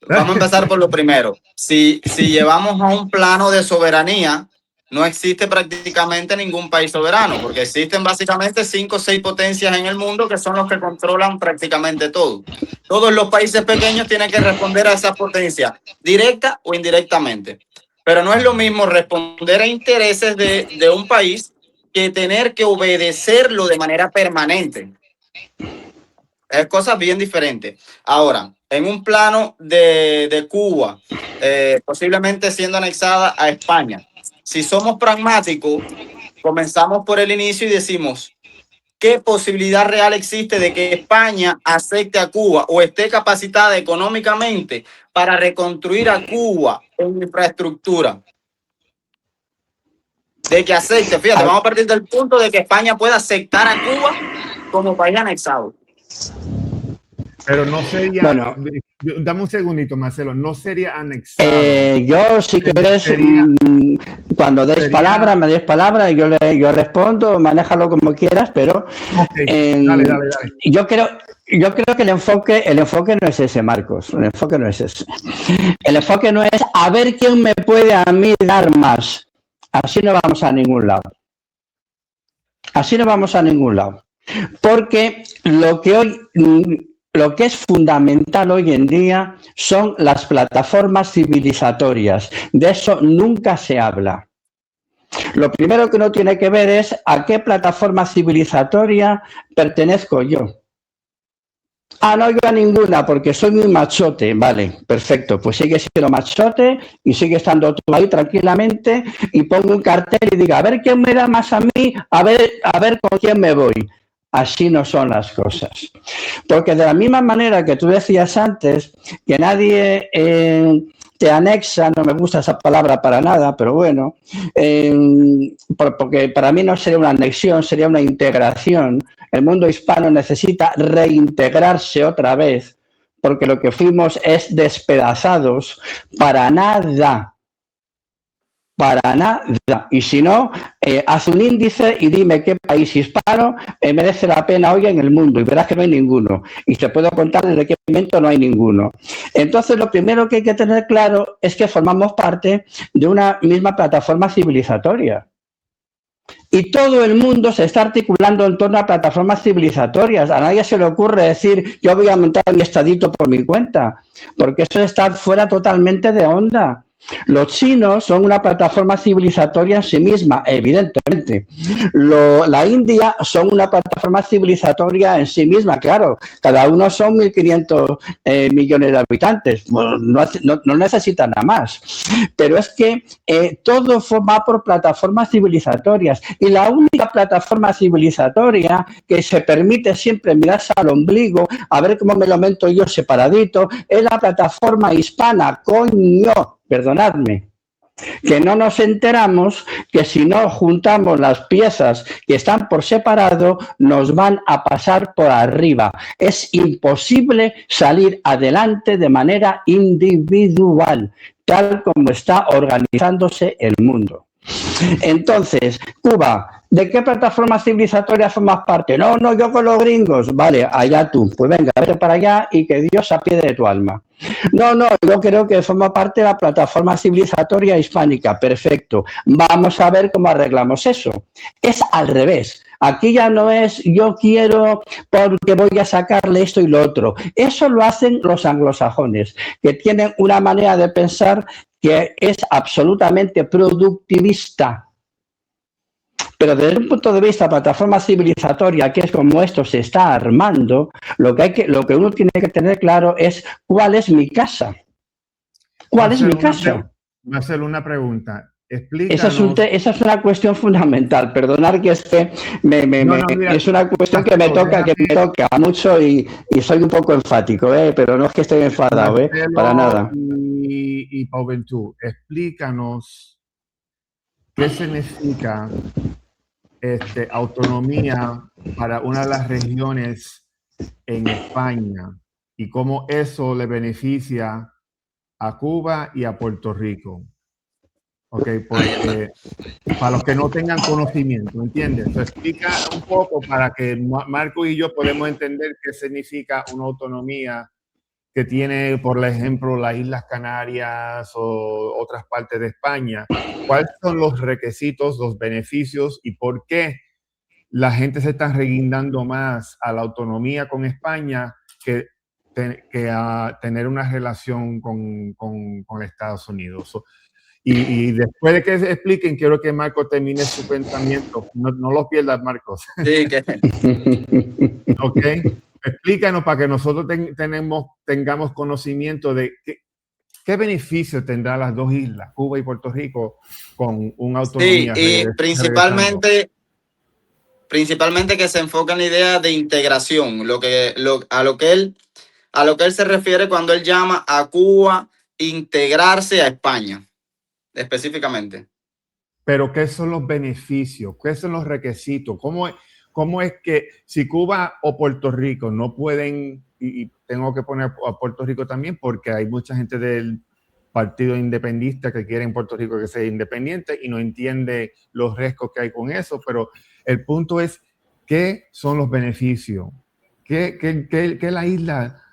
Vamos a empezar por lo primero. Si llevamos a un plano de soberanía, no existe prácticamente ningún país soberano, porque existen básicamente 5 o 6 potencias en el mundo que son los que controlan prácticamente todo. Todos los países pequeños tienen que responder a esa potencia, directa o indirectamente. Pero no es lo mismo responder a intereses de un país que tener que obedecerlo de manera permanente. Es cosas bien diferentes. Ahora, en un plano de Cuba, posiblemente siendo anexada a España, si somos pragmáticos, comenzamos por el inicio y decimos, ¿qué posibilidad real existe de que España acepte a Cuba o esté capacitada económicamente para reconstruir a Cuba en infraestructura? De que acepte, fíjate, vamos a partir del punto de que España pueda aceptar a Cuba como país anexado. Pero no sería, bueno, dame un segundito, Marcelo, no sería anexado. Yo, si quieres, cuando des palabra, me des palabra y yo respondo, manéjalo como quieras, pero okay. Dale. Yo creo que el enfoque no es ese, Marcos. El enfoque no es ese. El enfoque no es a ver quién me puede a mí dar más. Así no vamos a ningún lado. Así no vamos a ningún lado. Porque lo que es fundamental hoy en día son las plataformas civilizatorias. De eso nunca se habla. Lo primero que uno tiene que ver es a qué plataforma civilizatoria pertenezco yo. No, yo a ninguna, porque soy muy machote. Vale, perfecto, pues sigue siendo machote y sigue estando tú ahí tranquilamente y pongo un cartel y diga, a ver quién me da más a mí, a ver con quién me voy. Así no son las cosas. Porque de la misma manera que tú decías antes, que nadie te anexa, no me gusta esa palabra para nada, pero bueno, porque para mí no sería una anexión, sería una integración. El mundo hispano necesita reintegrarse otra vez, porque lo que fuimos es despedazados para nada. Para nada. Y si no, haz un índice y dime qué país hispano merece la pena hoy en el mundo y verás que no hay ninguno. Y te puedo contar desde qué momento no hay ninguno. Entonces, lo primero que hay que tener claro es que formamos parte de una misma plataforma civilizatoria. Y todo el mundo se está articulando en torno a plataformas civilizatorias. A nadie se le ocurre decir, yo voy a montar mi estadito por mi cuenta, porque eso está fuera totalmente de onda. Los chinos son una plataforma civilizatoria en sí misma, evidentemente. La India son una plataforma civilizatoria en sí misma, claro. Cada uno son 1.500 millones de habitantes. Bueno, no necesitan nada más. Pero es que todo forma por plataformas civilizatorias. Y la única plataforma civilizatoria que se permite siempre mirarse al ombligo, a ver cómo me lo meto yo separadito, es la plataforma hispana, coño. Perdonadme, que no nos enteramos que si no juntamos las piezas que están por separado, nos van a pasar por arriba. Es imposible salir adelante de manera individual, tal como está organizándose el mundo. Entonces, Cuba, ¿de qué plataforma civilizatoria formas parte? No, yo con los gringos. Vale, allá tú. Pues venga, vete para allá y que Dios apiade de tu alma. No, yo creo que forma parte de la plataforma civilizatoria hispánica. Perfecto. Vamos a ver cómo arreglamos eso. Es al revés. Aquí ya no es yo quiero porque voy a sacarle esto y lo otro. Eso lo hacen los anglosajones, que tienen una manera de pensar que es absolutamente productivista. Pero desde un punto de vista plataforma civilizatoria, que es como esto se está armando, lo que uno tiene que tener claro es cuál es mi casa. ¿Cuál es mi casa? Marcelo, una pregunta. Explícanos. Esa es una cuestión fundamental. Perdonar que mira, es una cuestión que me toca mucho y soy un poco enfático, pero no es que esté enfadado, Marcelo, para nada. Y Pauventú, explícanos qué significa autonomía para una de las regiones en España y cómo eso le beneficia a Cuba y a Puerto Rico. Ok, porque para los que no tengan conocimiento, ¿entiendes? So, explica un poco para que Marco y yo podamos entender qué significa una autonomía que tiene, por ejemplo, las Islas Canarias o otras partes de España. ¿Cuáles son los requisitos, los beneficios y por qué la gente se está reguindando más a la autonomía con España que a tener una relación con Estados Unidos? Y después de que se expliquen, quiero que Marco termine su pensamiento. No lo pierdas, Marcos. Sí, que... Ok. Explícanos para que nosotros tengamos conocimiento de qué beneficio tendrán las dos islas, Cuba y Puerto Rico, con una autonomía. Sí, y principalmente que se enfoca en la idea de integración, a lo que él se refiere cuando él llama a Cuba integrarse a España. Específicamente. Pero ¿qué son los beneficios? ¿Qué son los requisitos? ¿Cómo es que si Cuba o Puerto Rico no pueden, y tengo que poner a Puerto Rico también porque hay mucha gente del Partido Independentista que quiere en Puerto Rico que sea independiente y no entiende los riesgos que hay con eso, pero el punto es, ¿qué son los beneficios? ¿Qué la isla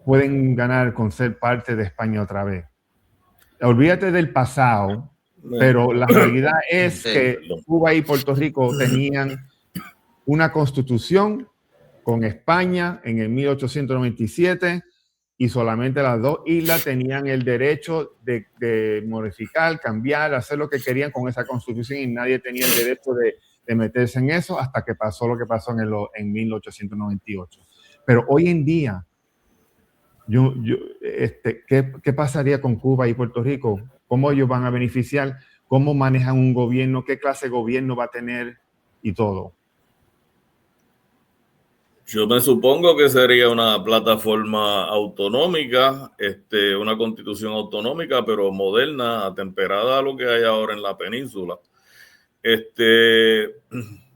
pueden ganar con ser parte de España otra vez? Olvídate del pasado, pero la realidad es que Cuba y Puerto Rico tenían una constitución con España en el 1897 y solamente las dos islas tenían el derecho de modificar, cambiar, hacer lo que querían con esa constitución y nadie tenía el derecho de meterse en eso hasta que pasó lo que pasó en 1898. Pero hoy en día, ¿qué pasaría con Cuba y Puerto Rico? ¿Cómo ellos van a beneficiar? ¿Cómo manejan un gobierno? ¿Qué clase de gobierno va a tener? Y todo. Yo me supongo que sería una plataforma autonómica, una constitución autonómica, pero moderna, atemperada a lo que hay ahora en la península.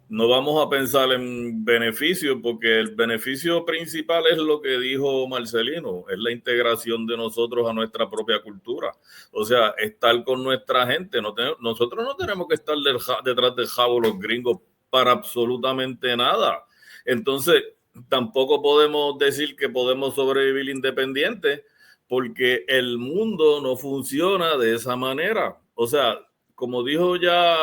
No vamos a pensar en beneficio porque el beneficio principal es lo que dijo Marcelino, es la integración de nosotros a nuestra propia cultura. O sea, estar con nuestra gente. Nosotros no tenemos que estar detrás del jabo los gringos para absolutamente nada. Entonces, tampoco podemos decir que podemos sobrevivir independientes porque el mundo no funciona de esa manera. O sea, como dijo ya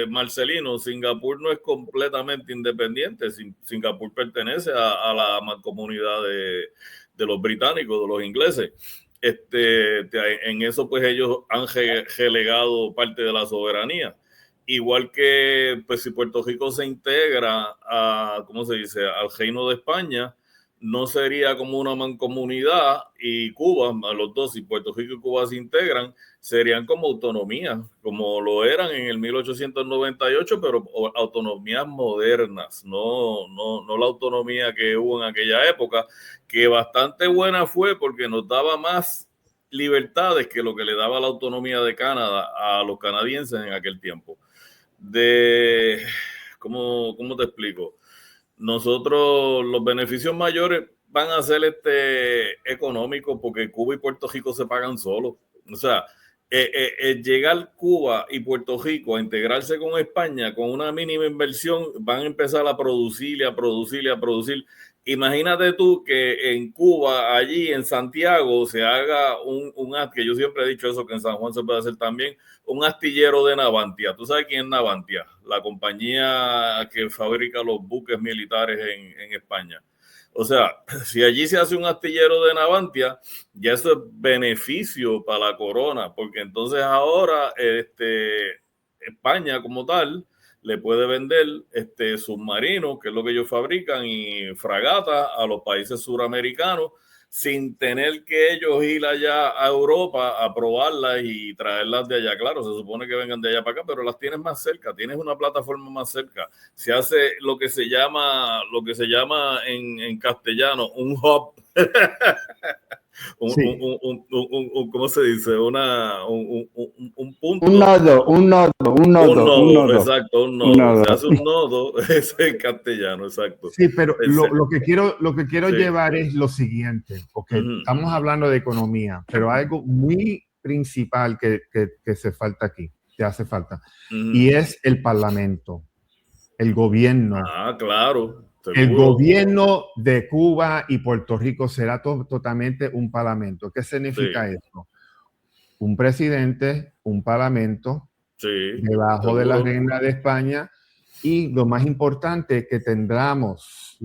Marcelino, Singapur no es completamente independiente. Singapur pertenece a la mancomunidad de los británicos, de los ingleses. En eso, pues, ellos han relegado parte de la soberanía. Igual que, pues, si Puerto Rico se integra al Reino de España, no sería como una mancomunidad, y Cuba, a los dos, si Puerto Rico y Cuba se integran, serían como autonomías, como lo eran en el 1898, pero autonomías modernas, no la autonomía que hubo en aquella época, que bastante buena fue porque nos daba más libertades que lo que le daba la autonomía de Canadá a los canadienses en aquel tiempo. ¿Cómo te explico? Nosotros, los beneficios mayores van a ser económicos porque Cuba y Puerto Rico se pagan solos. O sea, llegar Cuba y Puerto Rico a integrarse con España con una mínima inversión, van a empezar a producir y a producir y a producir. Imagínate tú que en Cuba, allí en Santiago, se haga un que yo siempre he dicho eso, que en San Juan se puede hacer también, un astillero de Navantia. ¿Tú sabes quién es Navantia? La compañía que fabrica los buques militares en España. O sea, si allí se hace un astillero de Navantia, ya eso es beneficio para la corona, porque entonces ahora España como tal le puede vender submarinos, que es lo que ellos fabrican, y fragatas a los países suramericanos, sin tener que ellos ir allá a Europa a probarlas y traerlas de allá. Claro, se supone que vengan de allá para acá, pero las tienes más cerca, tienes una plataforma más cerca. Se hace lo que se llama en castellano un hub. ¿Cómo se dice? Un punto. Un nodo. Exacto, un nodo. Se hace un nodo, es en castellano, exacto. Sí, pero lo que quiero llevar es lo siguiente, porque estamos hablando de economía, pero algo muy principal que se falta aquí, que hace falta, y es el parlamento, el gobierno. Ah, claro. Seguro. El gobierno de Cuba y Puerto Rico será totalmente un parlamento. ¿Qué significa eso? Un presidente, un parlamento, debajo de la reina de España, y lo más importante que tendremos,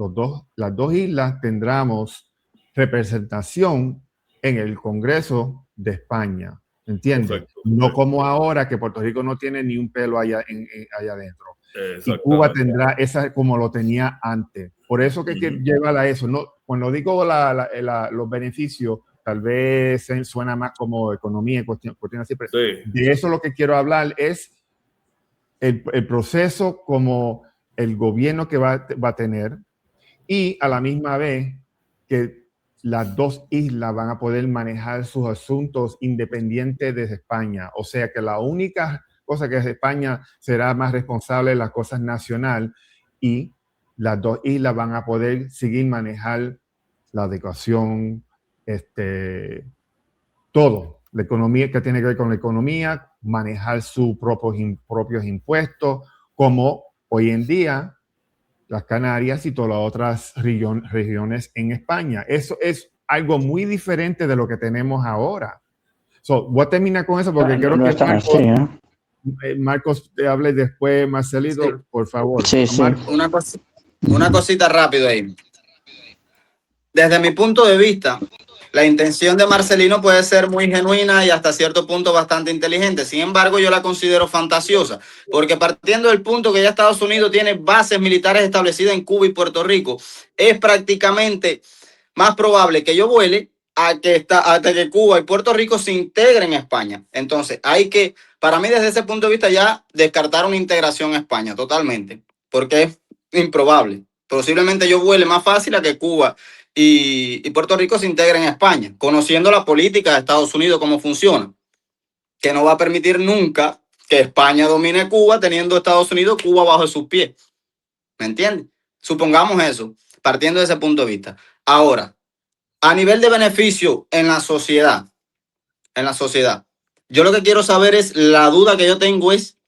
las dos islas tendremos representación en el Congreso de España. ¿Entiendes? Perfecto. No como ahora que Puerto Rico no tiene ni un pelo allá adentro. Y Cuba tendrá esa como lo tenía antes. Por eso que llevar a eso. No, cuando digo los beneficios, tal vez suena más como economía, cuestión así. Pero de eso lo que quiero hablar es el proceso como el gobierno que va a tener, y a la misma vez que las dos islas van a poder manejar sus asuntos independientes desde España. O sea que la única cosa que es España será más responsable de las cosas nacionales, y las dos islas van a poder seguir manejar la educación, todo, la economía que tiene que ver con la economía, manejar sus propios impuestos, como hoy en día las Canarias y todas las otras regiones en España. Eso es algo muy diferente de lo que tenemos ahora. Voy a terminar con eso porque quiero que Marcos te hable después, Marcelito, por favor. Sí. Una cosita rápido ahí. Desde mi punto de vista, la intención de Marcelino puede ser muy genuina y hasta cierto punto bastante inteligente. Sin embargo, yo la considero fantasiosa, porque partiendo del punto que ya Estados Unidos tiene bases militares establecidas en Cuba y Puerto Rico, es prácticamente más probable que yo vuele hasta que Cuba y Puerto Rico se integren en España. Entonces, para mí, desde ese punto de vista, ya descartar una integración a España totalmente, porque es improbable. Posiblemente yo vuele más fácil a que Cuba y Puerto Rico se integren en España, conociendo la política de Estados Unidos, cómo funciona, que no va a permitir nunca que España domine Cuba, teniendo Estados Unidos Cuba bajo sus pies. ¿Me entiendes? Supongamos eso, partiendo de ese punto de vista. Ahora, a nivel de beneficio en la sociedad, yo lo que quiero saber es, la duda que yo tengo es,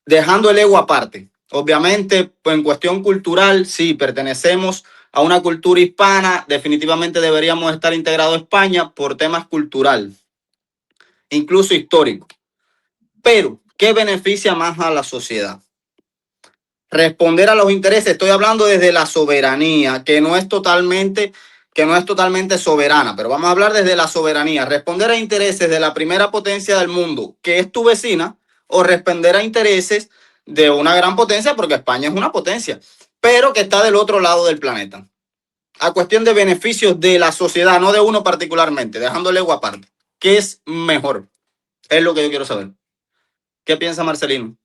dejando el ego aparte, obviamente, pues en cuestión cultural, sí, pertenecemos a una cultura hispana, definitivamente deberíamos estar integrados a España por temas cultural, incluso histórico. Pero, ¿qué beneficia más a la sociedad? Responder a los intereses, estoy hablando desde la soberanía, que no es totalmente soberana, pero vamos a hablar desde la soberanía. Responder a intereses de la primera potencia del mundo, que es tu vecina, o responder a intereses de una gran potencia, porque España es una potencia, pero que está del otro lado del planeta. A cuestión de beneficios de la sociedad, no de uno particularmente, dejando el ego aparte. ¿Qué es mejor? Es lo que yo quiero saber. ¿Qué piensa Marcelino?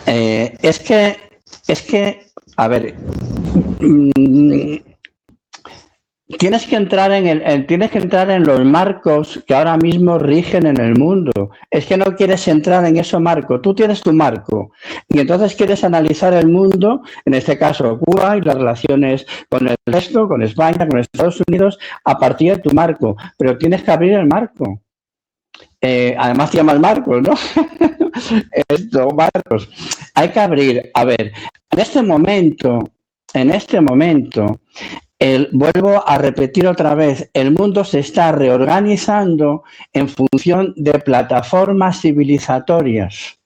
Es que, a ver, Tienes que entrar en los marcos que ahora mismo rigen en el mundo. Es que no quieres entrar en ese marco. Tú tienes tu marco y entonces quieres analizar el mundo, en este caso Cuba y las relaciones con el resto, con España, con Estados Unidos, a partir de tu marco. Pero tienes que abrir el marco. Además se llaman marcos, ¿no? Estos marcos. Hay que abrir. A ver, en este momento, vuelvo a repetir otra vez, el mundo se está reorganizando en función de plataformas civilizatorias.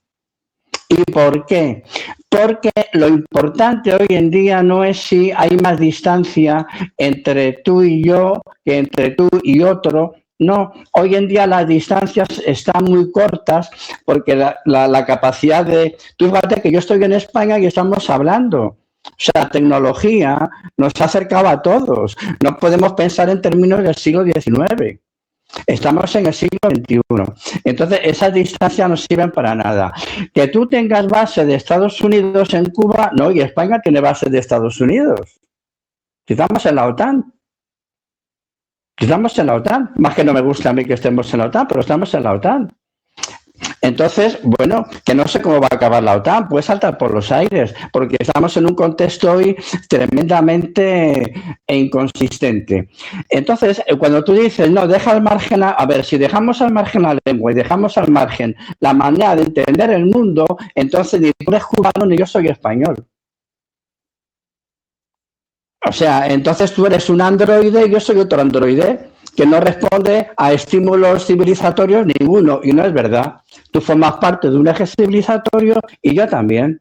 ¿Y por qué? Porque lo importante hoy en día no es si hay más distancia entre tú y yo que entre tú y otro. No, hoy en día las distancias están muy cortas porque la capacidad de... Tú fíjate que yo estoy en España y estamos hablando. O sea, la tecnología nos ha acercado a todos. No podemos pensar en términos del siglo XIX. Estamos en el siglo XXI. Entonces, esas distancias no sirven para nada. Que tú tengas base de Estados Unidos en Cuba, no, y España tiene base de Estados Unidos. Estamos en la OTAN. Estamos en la OTAN. Más que no me gusta a mí que estemos en la OTAN, pero estamos en la OTAN. Entonces, bueno, que no sé cómo va a acabar la OTAN, puede saltar por los aires, porque estamos en un contexto hoy tremendamente inconsistente. Entonces, cuando tú dices, no, deja al margen, a ver, si dejamos al margen la lengua y dejamos al margen la manera de entender el mundo, entonces ni tú eres cubano ni yo soy español. O sea, entonces tú eres un androide y yo soy otro androide que no responde a estímulos civilizatorios ninguno, y no es verdad. Tú formas parte de un eje civilizatorio y yo también.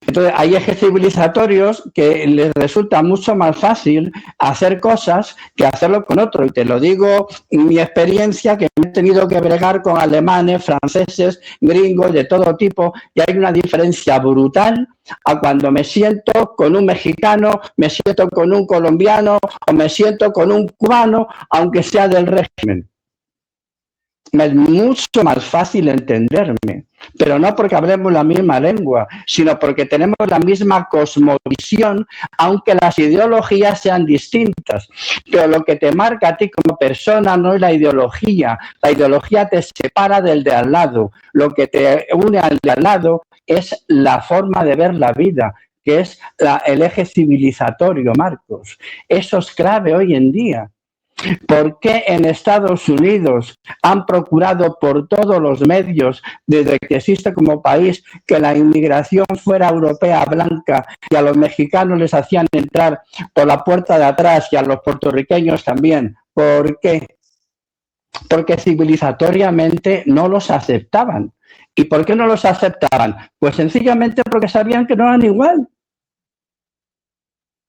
Entonces, hay ejes civilizatorios que les resulta mucho más fácil hacer cosas que hacerlo con otro. Y te lo digo en mi experiencia, que he tenido que bregar con alemanes, franceses, gringos, de todo tipo, y hay una diferencia brutal a cuando me siento con un mexicano, me siento con un colombiano o me siento con un cubano, aunque sea del régimen. Es mucho más fácil entenderme, pero no porque hablemos la misma lengua, sino porque tenemos la misma cosmovisión, aunque las ideologías sean distintas. Pero lo que te marca a ti como persona no es la ideología te separa del de al lado. Lo que te une al de al lado es la forma de ver la vida, que es el eje civilizatorio, Marcos. Eso es clave hoy en día. ¿Por qué en Estados Unidos han procurado por todos los medios, desde que existe como país, que la inmigración fuera europea blanca y a los mexicanos les hacían entrar por la puerta de atrás y a los puertorriqueños también? ¿Por qué? Porque civilizatoriamente no los aceptaban. ¿Y por qué no los aceptaban? Pues sencillamente porque sabían que no eran igual.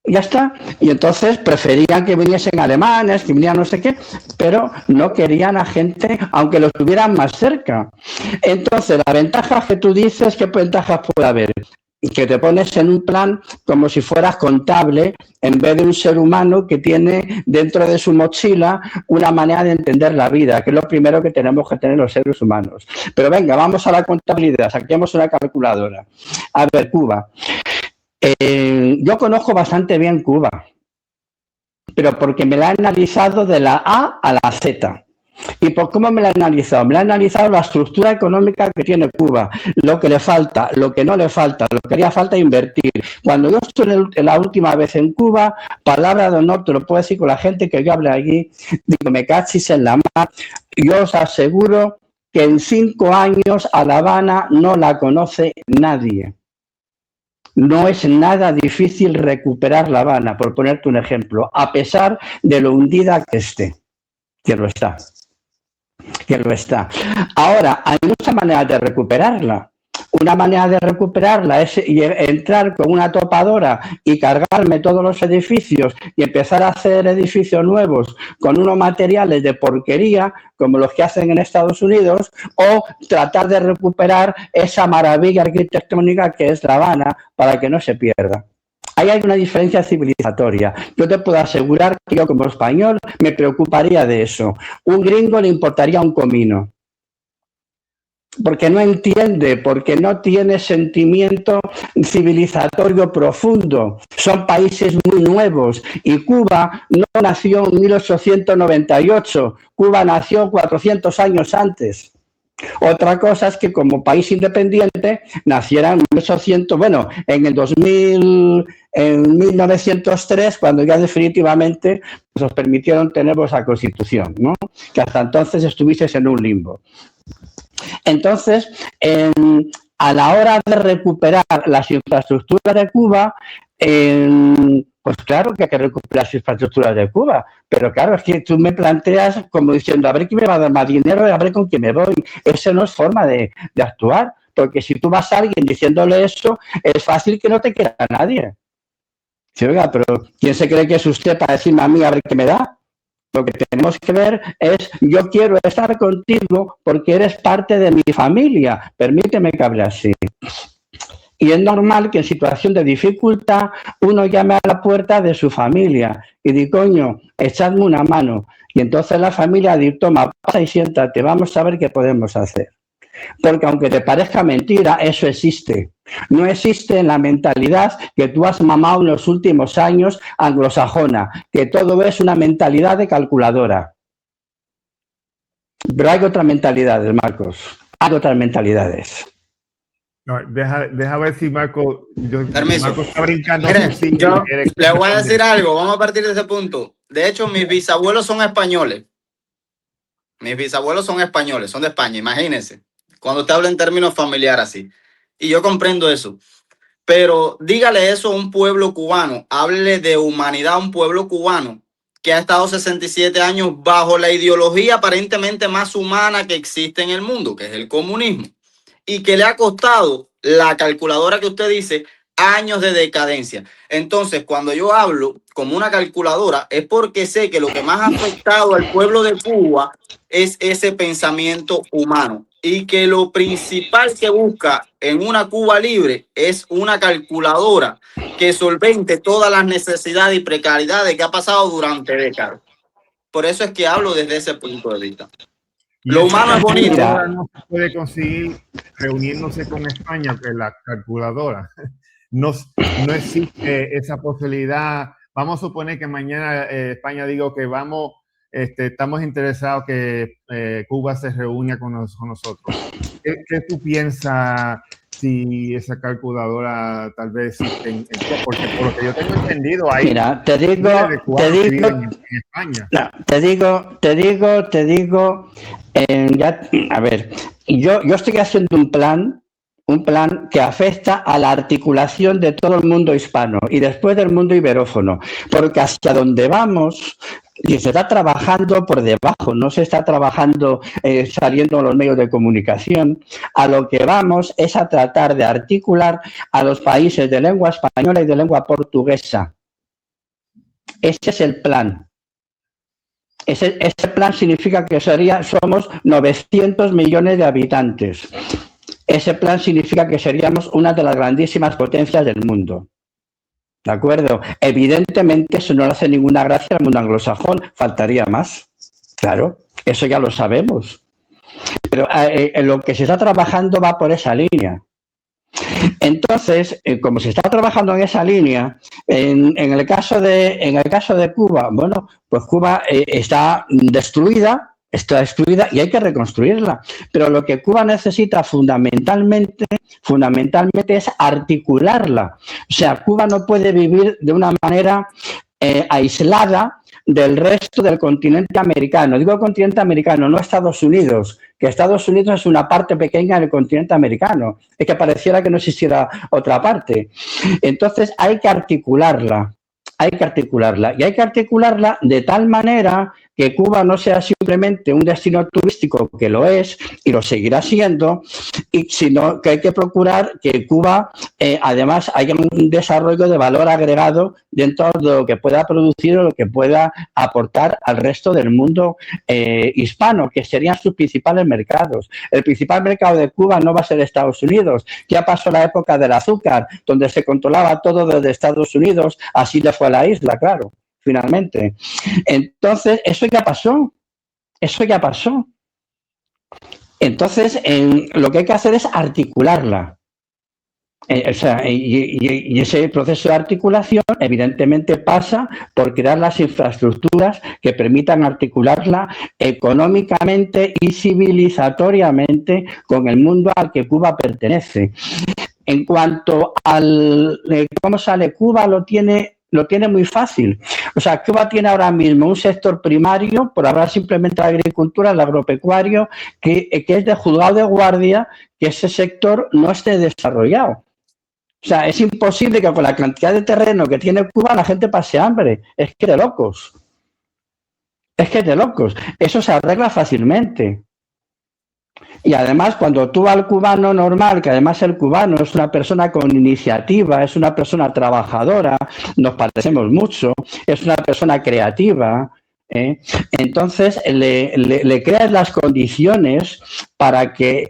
Ya está. Y entonces preferían que viniesen alemanes, que vinieran no sé qué, pero no querían a gente, aunque los tuvieran más cerca. Entonces, las ventajas que tú dices, ¿qué ventajas puede haber? Que te pones en un plan como si fueras contable, en vez de un ser humano que tiene dentro de su mochila una manera de entender la vida, que es lo primero que tenemos que tener los seres humanos. Pero venga, vamos a la contabilidad, saquemos una calculadora. A ver, Cuba. Yo conozco bastante bien Cuba, pero porque me la he analizado de la A a la Z. ¿Y por cómo me la he analizado? Me la he analizado la estructura económica que tiene Cuba, lo que le falta, lo que no le falta, lo que haría falta invertir. Cuando yo estuve la última vez en Cuba, palabra de honor, te lo puedo decir con la gente que yo hablé allí, digo, me cachis en la mar. Yo os aseguro que en 5 años a La Habana no la conoce nadie. No es nada difícil recuperar La Habana, por ponerte un ejemplo, a pesar de lo hundida que esté. Que lo está. Que lo está. Ahora, hay muchas maneras de recuperarla. Una manera de recuperarla es entrar con una topadora y cargarme todos los edificios y empezar a hacer edificios nuevos con unos materiales de porquería como los que hacen en Estados Unidos, o tratar de recuperar esa maravilla arquitectónica que es La Habana para que no se pierda. Ahí hay una diferencia civilizatoria. Yo te puedo asegurar que yo como español me preocuparía de eso. Un gringo le importaría un comino. porque no entiende, porque no tiene sentimiento civilizatorio profundo. Son países muy nuevos y Cuba no nació en 1898, Cuba nació 400 años antes. Otra cosa es que como país independiente naciera en 1800, bueno, en el 2000, en 1903, cuando ya definitivamente nos permitieron tener vuestra constitución, ¿no? Que hasta entonces estuvieseis en un limbo. Entonces, a la hora de recuperar las infraestructuras de Cuba, pues claro que hay que recuperar las infraestructuras de Cuba, pero claro, es que tú me planteas como diciendo, a ver quién me va a dar más dinero, a ver con quién me voy. Esa no es forma de actuar, porque si tú vas a alguien diciéndole eso, es fácil que no te quiera nadie. Sí, oiga, pero ¿quién se cree que es usted para decirme a mí a ver qué me da? Lo que tenemos que ver es, yo quiero estar contigo porque eres parte de mi familia. Permíteme que hable así. Y es normal que en situación de dificultad uno llame a la puerta de su familia y diga, coño, echadme una mano. Y entonces la familia dice, toma, pasa y siéntate, vamos a ver qué podemos hacer. Porque aunque te parezca mentira, eso existe. No existe en la mentalidad que tú has mamado en los últimos años anglosajona, que todo es una mentalidad de calculadora. Pero hay otras mentalidades, Marcos. Hay otras mentalidades. No, deja ver si Marco, Permiso. Marco está brincando. Miren, Sí, yo le voy a decir algo, vamos a partir de ese punto. De hecho, mis bisabuelos son españoles. Mis bisabuelos son españoles, son de España, imagínense. Cuando usted habla en términos familiares así. Y yo comprendo eso. Pero dígale eso a un pueblo cubano, háblele de humanidad a un pueblo cubano que ha estado 67 años bajo la ideología aparentemente más humana que existe en el mundo, que es el comunismo. Y que le ha costado la calculadora que usted dice años de decadencia. Entonces, cuando yo hablo como una calculadora, es porque sé que lo que más ha afectado al pueblo de Cuba es ese pensamiento humano y que lo principal que busca en una Cuba libre es una calculadora que solvente todas las necesidades y precariedades que ha pasado durante décadas. Por eso es que hablo desde ese punto de vista. Lo humano es bonito. No se puede conseguir reuniéndose con España, que la calculadora. No existe esa posibilidad. Vamos a suponer que mañana España diga que vamos, estamos interesados que Cuba se reúna con nosotros. ¿Qué tú piensas si esa calculadora tal vez existe en Cuba? Porque por lo que yo tengo entendido, hay mira, te digo, en España. No, te digo, ya, a ver, yo estoy haciendo un plan que afecta a la articulación de todo el mundo hispano y después del mundo iberófono, porque hacia donde vamos se está trabajando por debajo, no se está trabajando saliendo a los medios de comunicación. A lo que vamos es a tratar de articular a los países de lengua española y de lengua portuguesa. Ese es el plan. Ese plan significa que somos 900 millones de habitantes. Ese plan significa que seríamos una de las grandísimas potencias del mundo. ¿De acuerdo? Evidentemente eso no le hace ninguna gracia al mundo anglosajón, faltaría más. Claro, eso ya lo sabemos. Pero lo que se está trabajando va por esa línea. Entonces, como se está trabajando en esa línea, en el caso de Cuba, bueno, pues Cuba está destruida y hay que reconstruirla. Pero lo que Cuba necesita fundamentalmente es articularla. O sea, Cuba no puede vivir de una manera aislada del resto del continente americano. Digo continente americano, no Estados Unidos, que Estados Unidos es una parte pequeña del continente americano. Es que pareciera que no existiera otra parte. Entonces hay que articularla. Y hay que articularla de tal manera que Cuba no sea simplemente un destino turístico, que lo es y lo seguirá siendo, sino que hay que procurar que Cuba además haya un desarrollo de valor agregado dentro de lo que pueda producir o lo que pueda aportar al resto del mundo hispano, que serían sus principales mercados. El principal mercado de Cuba no va a ser Estados Unidos. Ya pasó la época del azúcar, donde se controlaba todo desde Estados Unidos, así le fue a la isla, claro. Finalmente. Entonces, eso ya pasó. Entonces, lo que hay que hacer es articularla. Y ese proceso de articulación evidentemente pasa por crear las infraestructuras que permitan articularla económicamente y civilizatoriamente con el mundo al que Cuba pertenece. En cuanto al cómo sale Cuba, lo tiene muy fácil. O sea, Cuba tiene ahora mismo un sector primario, por hablar simplemente de la agricultura, el agropecuario, que es de juzgado de guardia, que ese sector no esté desarrollado. O sea, es imposible que con la cantidad de terreno que tiene Cuba la gente pase hambre. Es que de locos. Es que de locos. Eso se arregla fácilmente. Y además, cuando tú vas al cubano normal, que además el cubano es una persona con iniciativa, es una persona trabajadora, nos parecemos mucho, es una persona creativa, entonces le creas las condiciones para que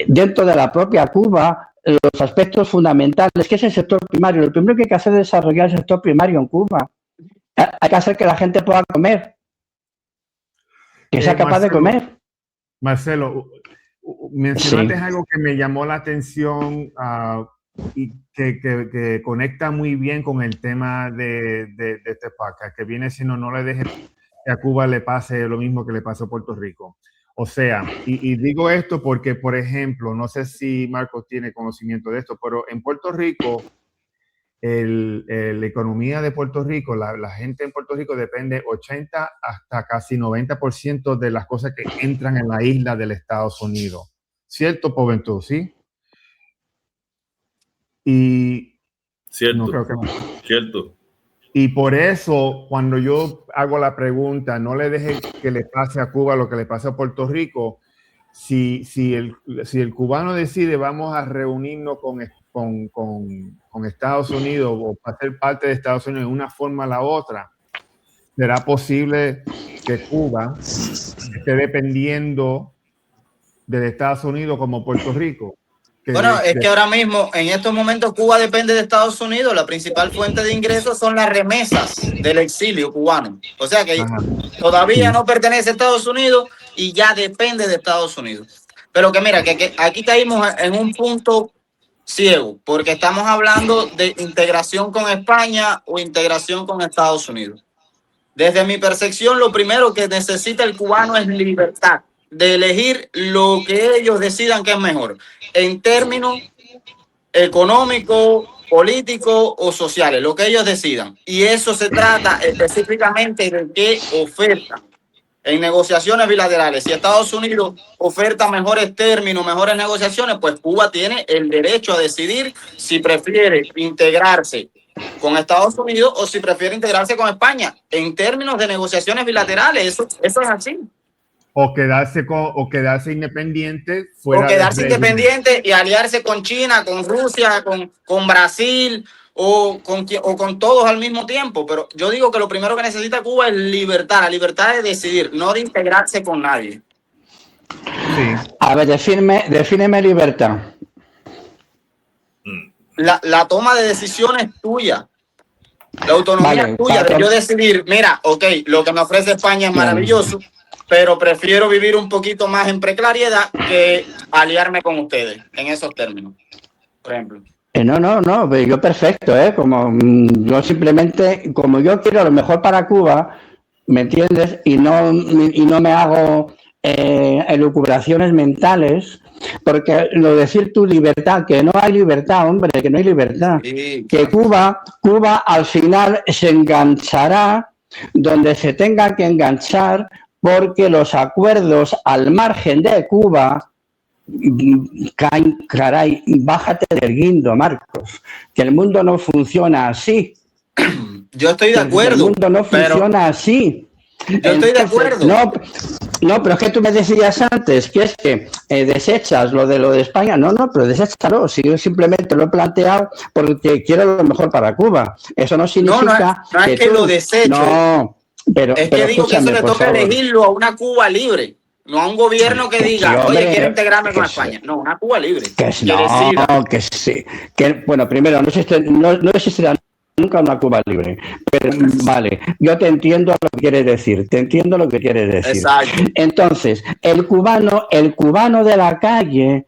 dentro de la propia Cuba los aspectos fundamentales, que es el sector primario. Lo primero que hay que hacer es desarrollar el sector primario en Cuba. Hay que hacer que la gente pueda comer, que sea capaz de comer. Marcelo, mencionaste algo que me llamó la atención y que conecta muy bien con el tema de este podcast, que viene siendo no le deje que a Cuba le pase lo mismo que le pasó a Puerto Rico. O sea, y digo esto porque, por ejemplo, no sé si Marcos tiene conocimiento de esto, pero en Puerto Rico, la economía de Puerto Rico, la gente en Puerto Rico depende 80 hasta casi 90% de las cosas que entran en la isla del Estados Unidos. ¿Cierto, Juventud? ¿Sí? Y cierto, no creo que no. Cierto. Y por eso, cuando yo hago la pregunta, no le deje que le pase a Cuba lo que le pase a Puerto Rico. Si el cubano decide vamos a reunirnos con Estados Unidos o para ser parte de Estados Unidos de una forma o la otra, ¿será posible que Cuba esté dependiendo de Estados Unidos como Puerto Rico? Bueno, es que ahora mismo, en estos momentos, Cuba depende de Estados Unidos. La principal fuente de ingresos son las remesas del exilio cubano. O sea que todavía no pertenece a Estados Unidos y ya depende de Estados Unidos. Pero que mira, que aquí caímos en un punto ciego, porque estamos hablando de integración con España o integración con Estados Unidos. Desde mi percepción, lo primero que necesita el cubano es libertad de elegir lo que ellos decidan que es mejor, en términos económicos, políticos o sociales, lo que ellos decidan. Y eso se trata específicamente de qué oferta en negociaciones bilaterales. Si Estados Unidos oferta mejores términos, mejores negociaciones, pues Cuba tiene el derecho a decidir si prefiere integrarse con Estados Unidos o si prefiere integrarse con España en términos de negociaciones bilaterales. Eso es así. O quedarse independiente fuera. O quedarse independiente y aliarse con China, con Rusia, con Brasil o con todos al mismo tiempo. Pero yo digo que lo primero que necesita Cuba es libertad, la libertad de decidir, no de integrarse con nadie. Sí. A ver, defíneme libertad. La toma de decisiones tuya. La autonomía es tuya, de yo decidir, mira, ok, lo que me ofrece España es maravilloso, pero prefiero vivir un poquito más en precariedad que aliarme con ustedes en esos términos, por ejemplo. No, yo perfecto, como yo simplemente, como yo quiero lo mejor para Cuba, ¿me entiendes? Y no me hago elucubraciones mentales, porque lo decir tu libertad, que no hay libertad, hombre, que no hay libertad, sí. Que Cuba al final se enganchará donde se tenga que enganchar, porque los acuerdos al margen de Cuba, caray, bájate del guindo, Marcos, que el mundo no funciona así. Yo estoy de acuerdo. El mundo no funciona así. Yo estoy de acuerdo. No, pero es que tú me decías antes que es que desechas lo de España. No, pero deséchalo. Si yo simplemente lo he planteado porque quiero lo mejor para Cuba. Eso no significa no es que lo desecho. No. Pero digo que eso le toca elegirlo a una Cuba libre, no a un gobierno que diga, oye, quiero integrarme con España. No, una Cuba libre. Que sí. Bueno, primero, no existirá nunca una Cuba libre. Pero vale, yo te entiendo lo que quieres decir, Exacto. Entonces, el cubano de la calle,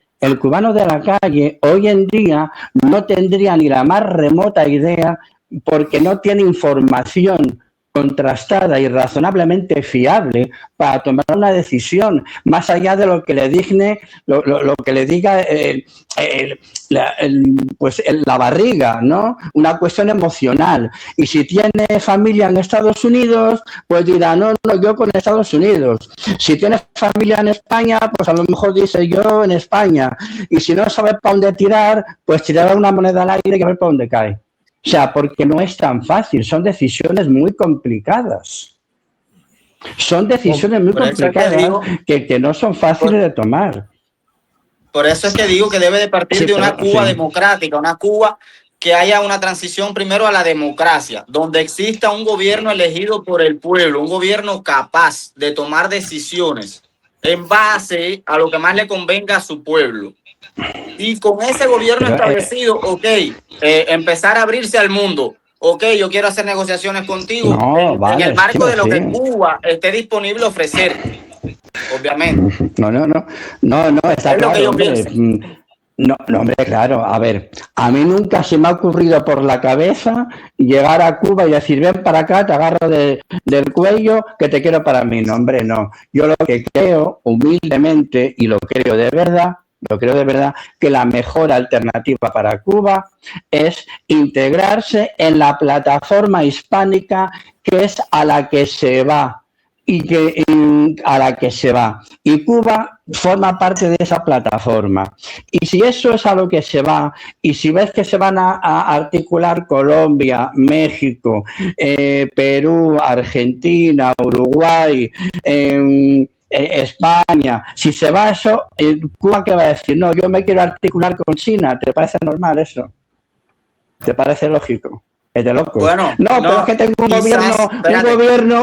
hoy en día no tendría ni la más remota idea, porque no tiene información contrastada y razonablemente fiable para tomar una decisión, más allá de lo que le digne, lo que le diga la barriga, ¿no? Una cuestión emocional. Y si tiene familia en Estados Unidos, pues dirá, no, yo con Estados Unidos. Si tiene familia en España, pues a lo mejor dice yo en España. Y si no sabe para dónde tirar, pues tirará una moneda al aire y a ver para dónde cae. O sea, porque no es tan fácil, son decisiones muy complicadas. Son decisiones muy complicadas que no son fáciles de tomar. Por eso es que digo que debe de partir de una Cuba democrática, una Cuba que haya una transición primero a la democracia, donde exista un gobierno elegido por el pueblo, un gobierno capaz de tomar decisiones en base a lo que más le convenga a su pueblo. Y con ese gobierno establecido, empezar a abrirse al mundo. Yo quiero hacer negociaciones contigo en el marco de lo que Cuba esté disponible a ofrecer. Obviamente. No, está claro. No, hombre, claro. A ver, a mí nunca se me ha ocurrido por la cabeza llegar a Cuba y decir, ven para acá, te agarro del cuello, que te quiero para mí. No, hombre, no. Yo lo que creo, humildemente, y lo creo de verdad, que la mejor alternativa para Cuba es integrarse en la plataforma hispánica que es a la que se va y Cuba forma parte de esa plataforma. Y si eso es a lo que se va, y si ves que se van a articular Colombia, México, Perú, Argentina, Uruguay, España, si se va eso, Cuba, ¿qué va a decir? No, yo me quiero articular con China. ¿Te parece normal eso? ¿Te parece lógico? Es de loco. Bueno, pero es que tengo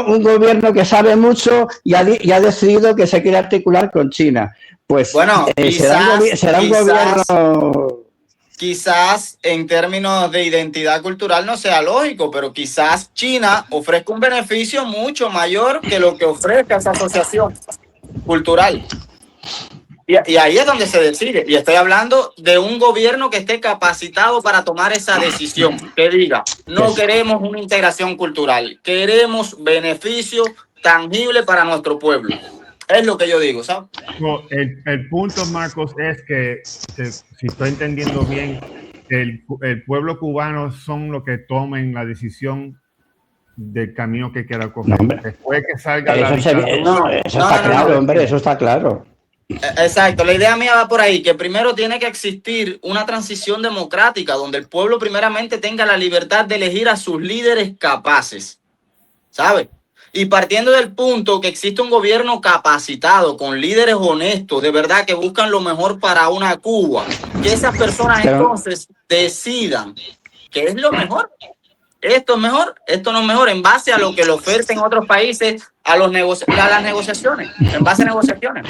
un gobierno que sabe mucho y ha decidido que se quiere articular con China. Pues bueno, será un gobierno. Quizás en términos de identidad cultural no sea lógico, pero quizás China ofrezca un beneficio mucho mayor que lo que ofrezca esa asociación cultural. Y ahí es donde se decide. Y estoy hablando de un gobierno que esté capacitado para tomar esa decisión. Que diga, no queremos una integración cultural, queremos beneficio tangible para nuestro pueblo. Es lo que yo digo, ¿sabes? No, el punto, Marcos, es que, si estoy entendiendo bien, el pueblo cubano son los que tomen la decisión del camino que quiera coger. No, después que salga eso está claro, hombre, eso está claro. Exacto, la idea mía va por ahí, que primero tiene que existir una transición democrática donde el pueblo primeramente tenga la libertad de elegir a sus líderes capaces, ¿sabes? Y partiendo del punto que existe un gobierno capacitado, con líderes honestos, de verdad que buscan lo mejor para una Cuba, que esas personas entonces decidan qué es lo mejor. Esto es mejor, esto no es mejor, en base a lo que le oferten otros países a las negociaciones, en base a negociaciones.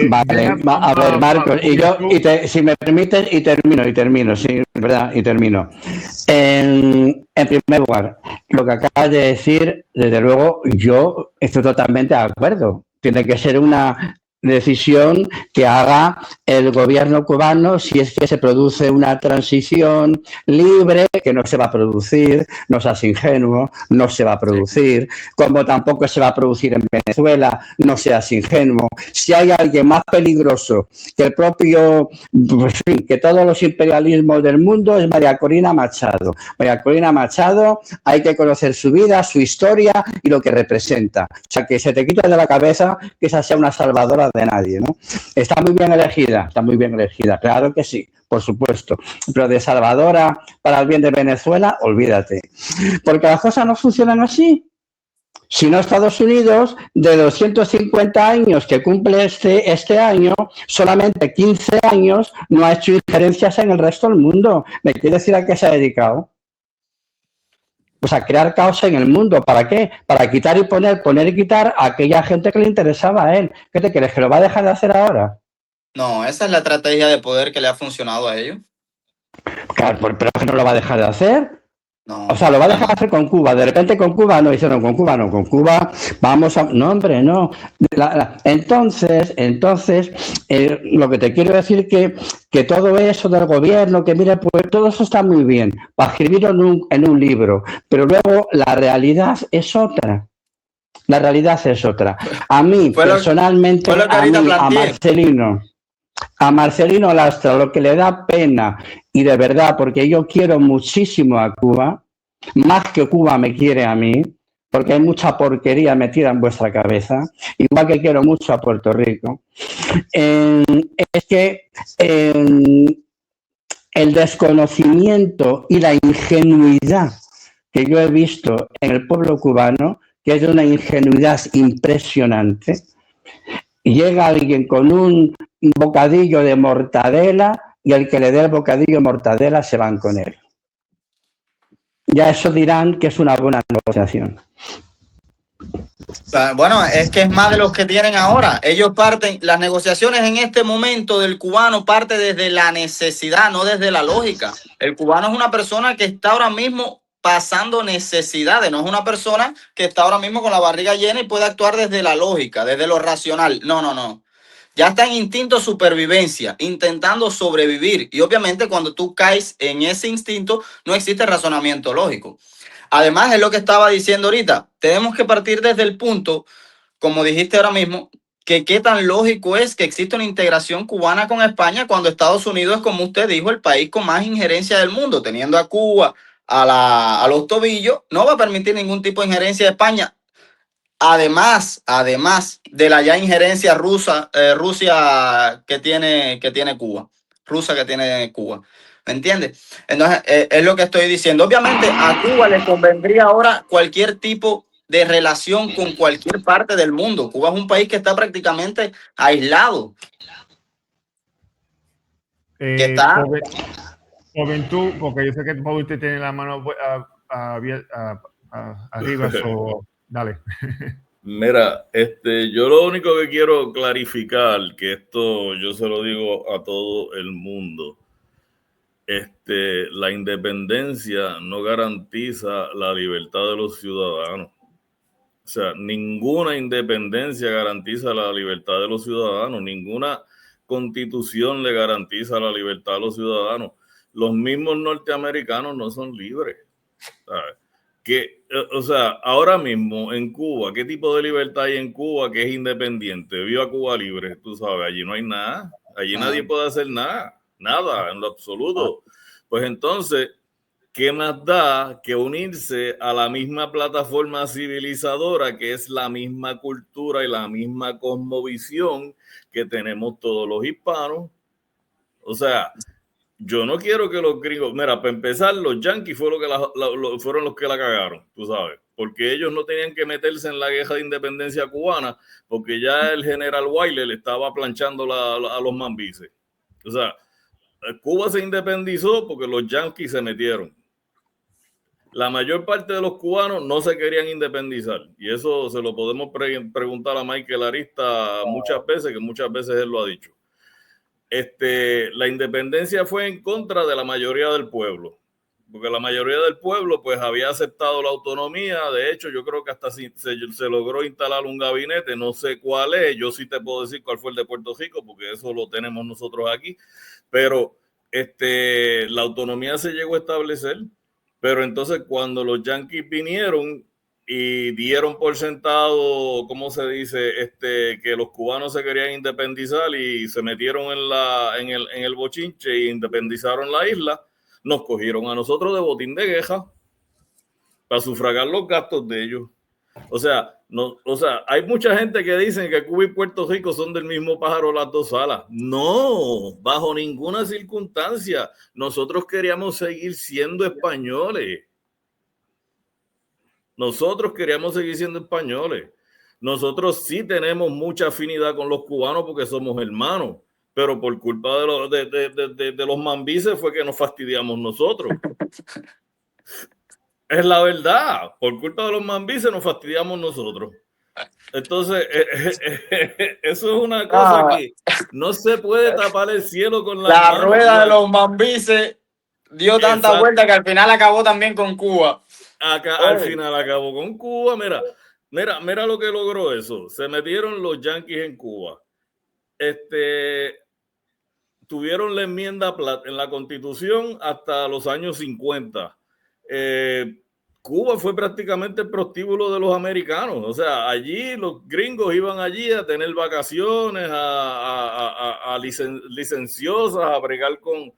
Vale, a ver, Marcos, si me permites, y termino, sí, verdad, y termino. En primer lugar, lo que acabas de decir, desde luego, yo estoy totalmente de acuerdo. Tiene que ser una decisión que haga el gobierno cubano si es que se produce una transición libre, que no se va a producir, no seas ingenuo, no se va a producir, como tampoco se va a producir en Venezuela, no seas ingenuo. Si hay alguien más peligroso que el propio, que todos los imperialismos del mundo, es María Corina Machado. María Corina Machado, hay que conocer su vida, su historia y lo que representa. O sea, que se te quita de la cabeza que esa sea una salvadora de nadie, ¿no? Está muy bien elegida, claro que sí, por supuesto, pero de salvadora para el bien de Venezuela, olvídate, porque las cosas no funcionan así. Si no, Estados Unidos, de 250 años que cumple este año, solamente 15 años no ha hecho injerencias en el resto del mundo. ¿Me quiere decir a qué se ha dedicado? Pues a crear caos en el mundo. ¿Para qué? Para quitar y poner y quitar a aquella gente que le interesaba a él. ¿Qué te crees? ¿Que lo va a dejar de hacer ahora? No, esa es la estrategia de poder que le ha funcionado a ellos. Claro, pero que no lo va a dejar de hacer. No, O sea, lo va a dejar hacer con Cuba. De repente con Cuba no, dice no, con Cuba no, con Cuba vamos a... No, hombre, no. Entonces, lo que te quiero decir que todo eso del gobierno, que mira, pues todo eso está muy bien para escribirlo en un libro, pero luego la realidad es otra. La realidad es otra. A mí, personalmente, a Marcelino Lastra, lo que le da pena, y de verdad, porque yo quiero muchísimo a Cuba, más que Cuba me quiere a mí, porque hay mucha porquería metida en vuestra cabeza, igual que quiero mucho a Puerto Rico, es que el desconocimiento y la ingenuidad que yo he visto en el pueblo cubano, que es de una ingenuidad impresionante, llega alguien con un bocadillo de mortadela y el que le dé el bocadillo de mortadela se van con él. Ya eso dirán que es una buena negociación. Bueno, es que es más de los que tienen ahora. Ellos parten, las negociaciones en este momento del cubano parte desde la necesidad, no desde la lógica. El cubano es una persona que está ahora mismo pasando necesidades, no es una persona que está ahora mismo con la barriga llena y puede actuar desde la lógica, desde lo racional. No. Ya está en instinto de supervivencia, intentando sobrevivir. Y obviamente cuando tú caes en ese instinto, no existe razonamiento lógico. Además, es lo que estaba diciendo ahorita. Tenemos que partir desde el punto, como dijiste ahora mismo, que qué tan lógico es que exista una integración cubana con España cuando Estados Unidos es, como usted dijo, el país con más injerencia del mundo, teniendo a Cuba a los tobillos, no va a permitir ningún tipo de injerencia de España. Además de la ya injerencia Rusia que tiene Cuba, ¿me entiendes? Entonces, es lo que estoy diciendo. Obviamente, a Cuba le convendría ahora cualquier tipo de relación con cualquier parte del mundo. Cuba es un país que está prácticamente aislado. Juventud, porque yo sé que usted tiene la mano arriba, dale. Mira, yo lo único que quiero clarificar, que esto yo se lo digo a todo el mundo, la independencia no garantiza la libertad de los ciudadanos. O sea, ninguna independencia garantiza la libertad de los ciudadanos, ninguna constitución le garantiza la libertad a los ciudadanos. Los mismos norteamericanos no son libres. ¿Sabes? O sea, ahora mismo en Cuba, ¿qué tipo de libertad hay en Cuba que es independiente? Viva Cuba libre, tú sabes, allí no hay nada, allí nadie puede hacer nada, en lo absoluto. Pues entonces, ¿qué más da que unirse a la misma plataforma civilizadora que es la misma cultura y la misma cosmovisión que tenemos todos los hispanos? O sea, yo no quiero que los gringos... Mira, para empezar, los yanquis fueron los que la cagaron, tú sabes, porque ellos no tenían que meterse en la guerra de independencia cubana porque ya el general Wiley le estaba planchando a los mambises. O sea, Cuba se independizó porque los yanquis se metieron. La mayor parte de los cubanos no se querían independizar y eso se lo podemos preguntar a Michael Arista muchas veces, que muchas veces él lo ha dicho. La independencia fue en contra de la mayoría del pueblo, porque la mayoría del pueblo pues había aceptado la autonomía. De hecho, yo creo que hasta se logró instalar un gabinete, no sé cuál es, yo sí te puedo decir cuál fue el de Puerto Rico, porque eso lo tenemos nosotros aquí, pero la autonomía se llegó a establecer. Pero entonces cuando los yanquis vinieron y dieron por sentado, ¿cómo se dice? Que los cubanos se querían independizar y se metieron en el bochinche e independizaron la isla, nos cogieron a nosotros de botín de guerra para sufragar los gastos de ellos. O sea, hay mucha gente que dicen que Cuba y Puerto Rico son del mismo pájaro las dos alas. No, bajo ninguna circunstancia. Nosotros queríamos seguir siendo españoles. Nosotros sí tenemos mucha afinidad con los cubanos porque somos hermanos, pero por culpa de los mambises fue que nos fastidiamos nosotros. Es la verdad, por culpa de los mambises nos fastidiamos nosotros. Entonces, eso es una cosa que no se puede tapar el cielo con la rueda de los mambises dio tanta vuelta que al final acabó también con Cuba. Al final acabó con Cuba. Mira lo que logró eso. Se metieron los yanquis en Cuba. Tuvieron la enmienda en la Constitución hasta los años 50. Cuba fue prácticamente el prostíbulo de los americanos. O sea, allí los gringos iban allí a tener vacaciones, a licenciosas, a bregar con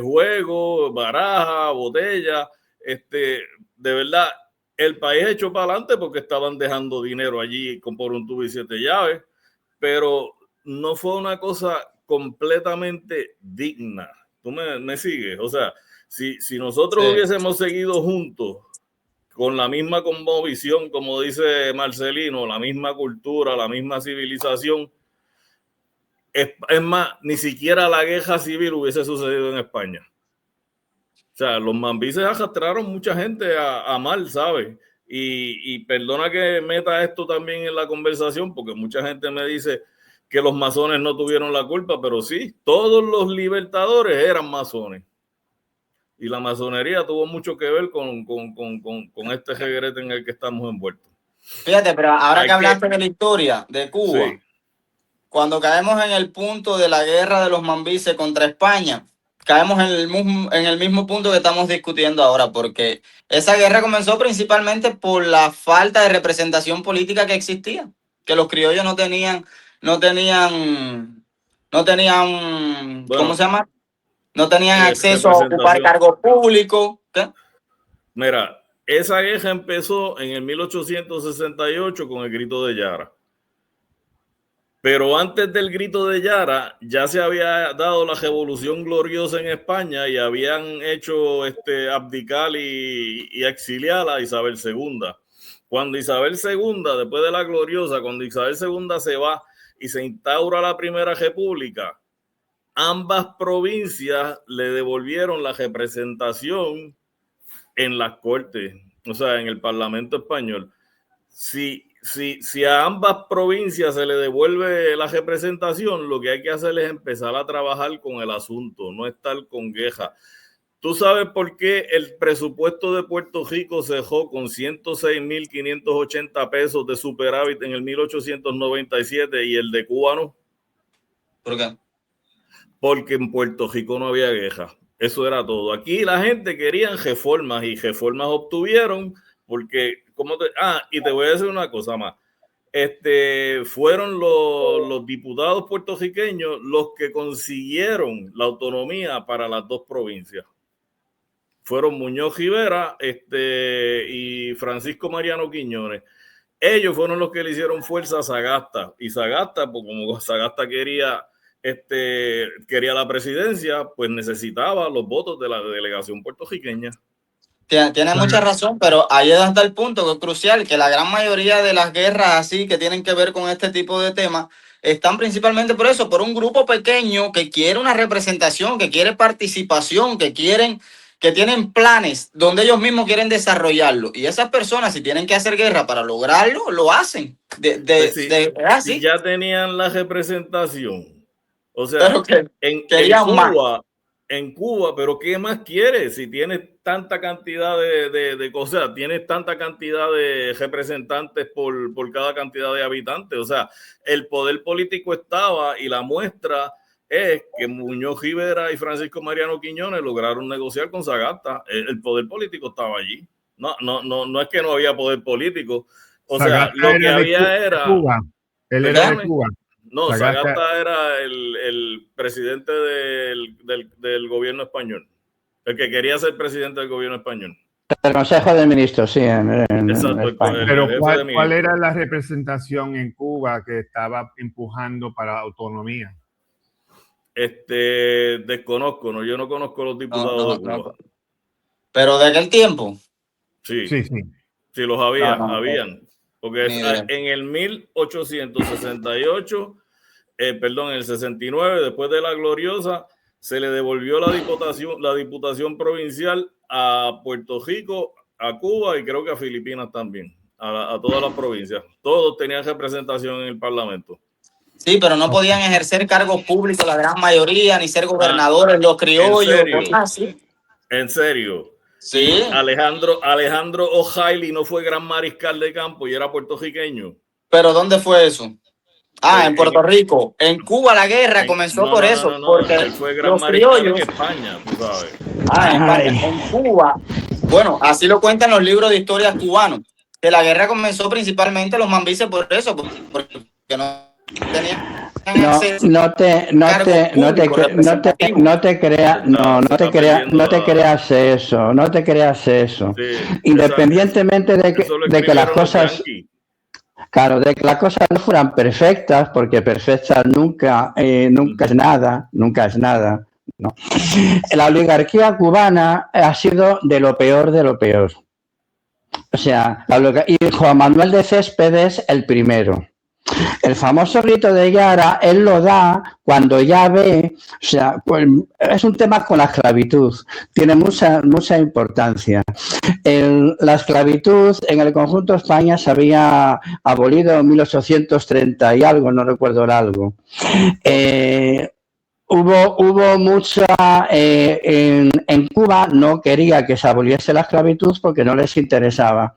juegos, barajas, botellas. De verdad, el país echó para adelante porque estaban dejando dinero allí por un tubo y 7 llaves, pero no fue una cosa completamente digna. ¿Tú me sigues? O sea, si nosotros hubiésemos seguido juntos con la misma cosmovisión, como dice Marcelino, la misma cultura, la misma civilización, es más, ni siquiera la guerra civil hubiese sucedido en España. O sea, los mambises arrastraron mucha gente a mal, ¿sabes? Y perdona que meta esto también en la conversación, porque mucha gente me dice que los masones no tuvieron la culpa, pero sí, todos los libertadores eran masones. Y la masonería tuvo mucho que ver con este regrete en el que estamos envueltos. Fíjate, pero ahora que hablaste de la historia de Cuba, sí, cuando caemos en el punto de la guerra de los mambises contra España, caemos en el mismo punto que estamos discutiendo ahora, porque esa guerra comenzó principalmente por la falta de representación política que existía, que los criollos no tenían, bueno, ¿cómo se llama? No tenían acceso a ocupar cargos públicos. ¿Qué? Mira, esa guerra empezó en el 1868 con el Grito de Yara. Pero antes del Grito de Yara ya se había dado la Revolución Gloriosa en España y habían hecho abdicar y exiliar a Isabel II. Cuando Isabel II, después de la Gloriosa, cuando Isabel II se va y se instaura la Primera República, ambas provincias le devolvieron la representación en las Cortes, o sea, en el Parlamento español. Si a ambas provincias se le devuelve la representación, lo que hay que hacer es empezar a trabajar con el asunto, no estar con queja. ¿Tú sabes por qué el presupuesto de Puerto Rico se dejó con 106,580 pesos de superávit en el 1897 y el de Cuba no? ¿Por qué? Porque en Puerto Rico no había guerra. Eso era todo. Aquí la gente quería reformas y reformas obtuvieron porque, y te voy a decir una cosa más. Fueron los diputados puertorriqueños los que consiguieron la autonomía para las dos provincias. Fueron Muñoz Rivera y Francisco Mariano Quiñones. Ellos fueron los que le hicieron fuerza a Sagasta. Y Sagasta, pues como Sagasta quería la presidencia, pues necesitaba los votos de la delegación puertorriqueña. Tiene mucha razón, pero ahí es hasta el punto que es crucial, que la gran mayoría de las guerras así que tienen que ver con este tipo de temas están principalmente por eso, por un grupo pequeño que quiere una representación, que quiere participación, que tienen planes donde ellos mismos quieren desarrollarlo. Y esas personas, si tienen que hacer guerra para lograrlo, lo hacen. Si ya tenían la representación. O sea, en Cuba, pero ¿qué más quieres? Si tienes tanta cantidad de cosas, tienes tanta cantidad de representantes por cada cantidad de habitantes. O sea, el poder político estaba y la muestra es que Muñoz Rivera y Francisco Mariano Quiñones lograron negociar con Sagasta. El poder político estaba allí. No es que no había poder político. O sea, lo que había era... Cuba. Él era de Cuba. No, Sagasta era el presidente del gobierno español. El que quería ser presidente del gobierno español. El Consejo de Ministros, sí. Exacto. Pero ¿cuál era la representación en Cuba que estaba empujando para la autonomía? Desconozco, ¿no? Yo no conozco los diputados de Cuba. No. ¿Pero de aquel tiempo? Sí, los habían. Porque en el 1868, en el 69, después de la Gloriosa, se le devolvió la diputación provincial a Puerto Rico, a Cuba y creo que a Filipinas también, a todas las provincias. Todos tenían representación en el Parlamento. Sí, pero no podían ejercer cargos públicos la gran mayoría, ni ser gobernadores, los criollos. ¿En serio? Sí. Alejandro O'Reilly no fue gran mariscal de campo y era puertorriqueño. ¿Pero dónde fue eso? En Puerto Rico. En Cuba la guerra comenzó por eso. Porque él fue gran los mariscal en criollos. España, tú sabes. En España. En Cuba. Bueno, así lo cuentan los libros de historia cubanos. Que la guerra comenzó principalmente los mambises por eso. Porque no tenían acceso. No te creas eso. Sí, Independientemente de que las cosas, claro, de que las cosas no fueran perfectas, porque perfectas nunca es nada, ¿no? La oligarquía cubana ha sido de lo peor de lo peor. O sea, y Juan Manuel de Céspedes el primero. El famoso grito de Yara, él lo da cuando ya ve, o sea, pues, es un tema con la esclavitud, tiene mucha importancia. La esclavitud en el conjunto de España se había abolido en 1830 y algo, no recuerdo el algo. Hubo mucha, en Cuba no quería que se aboliese la esclavitud porque no les interesaba.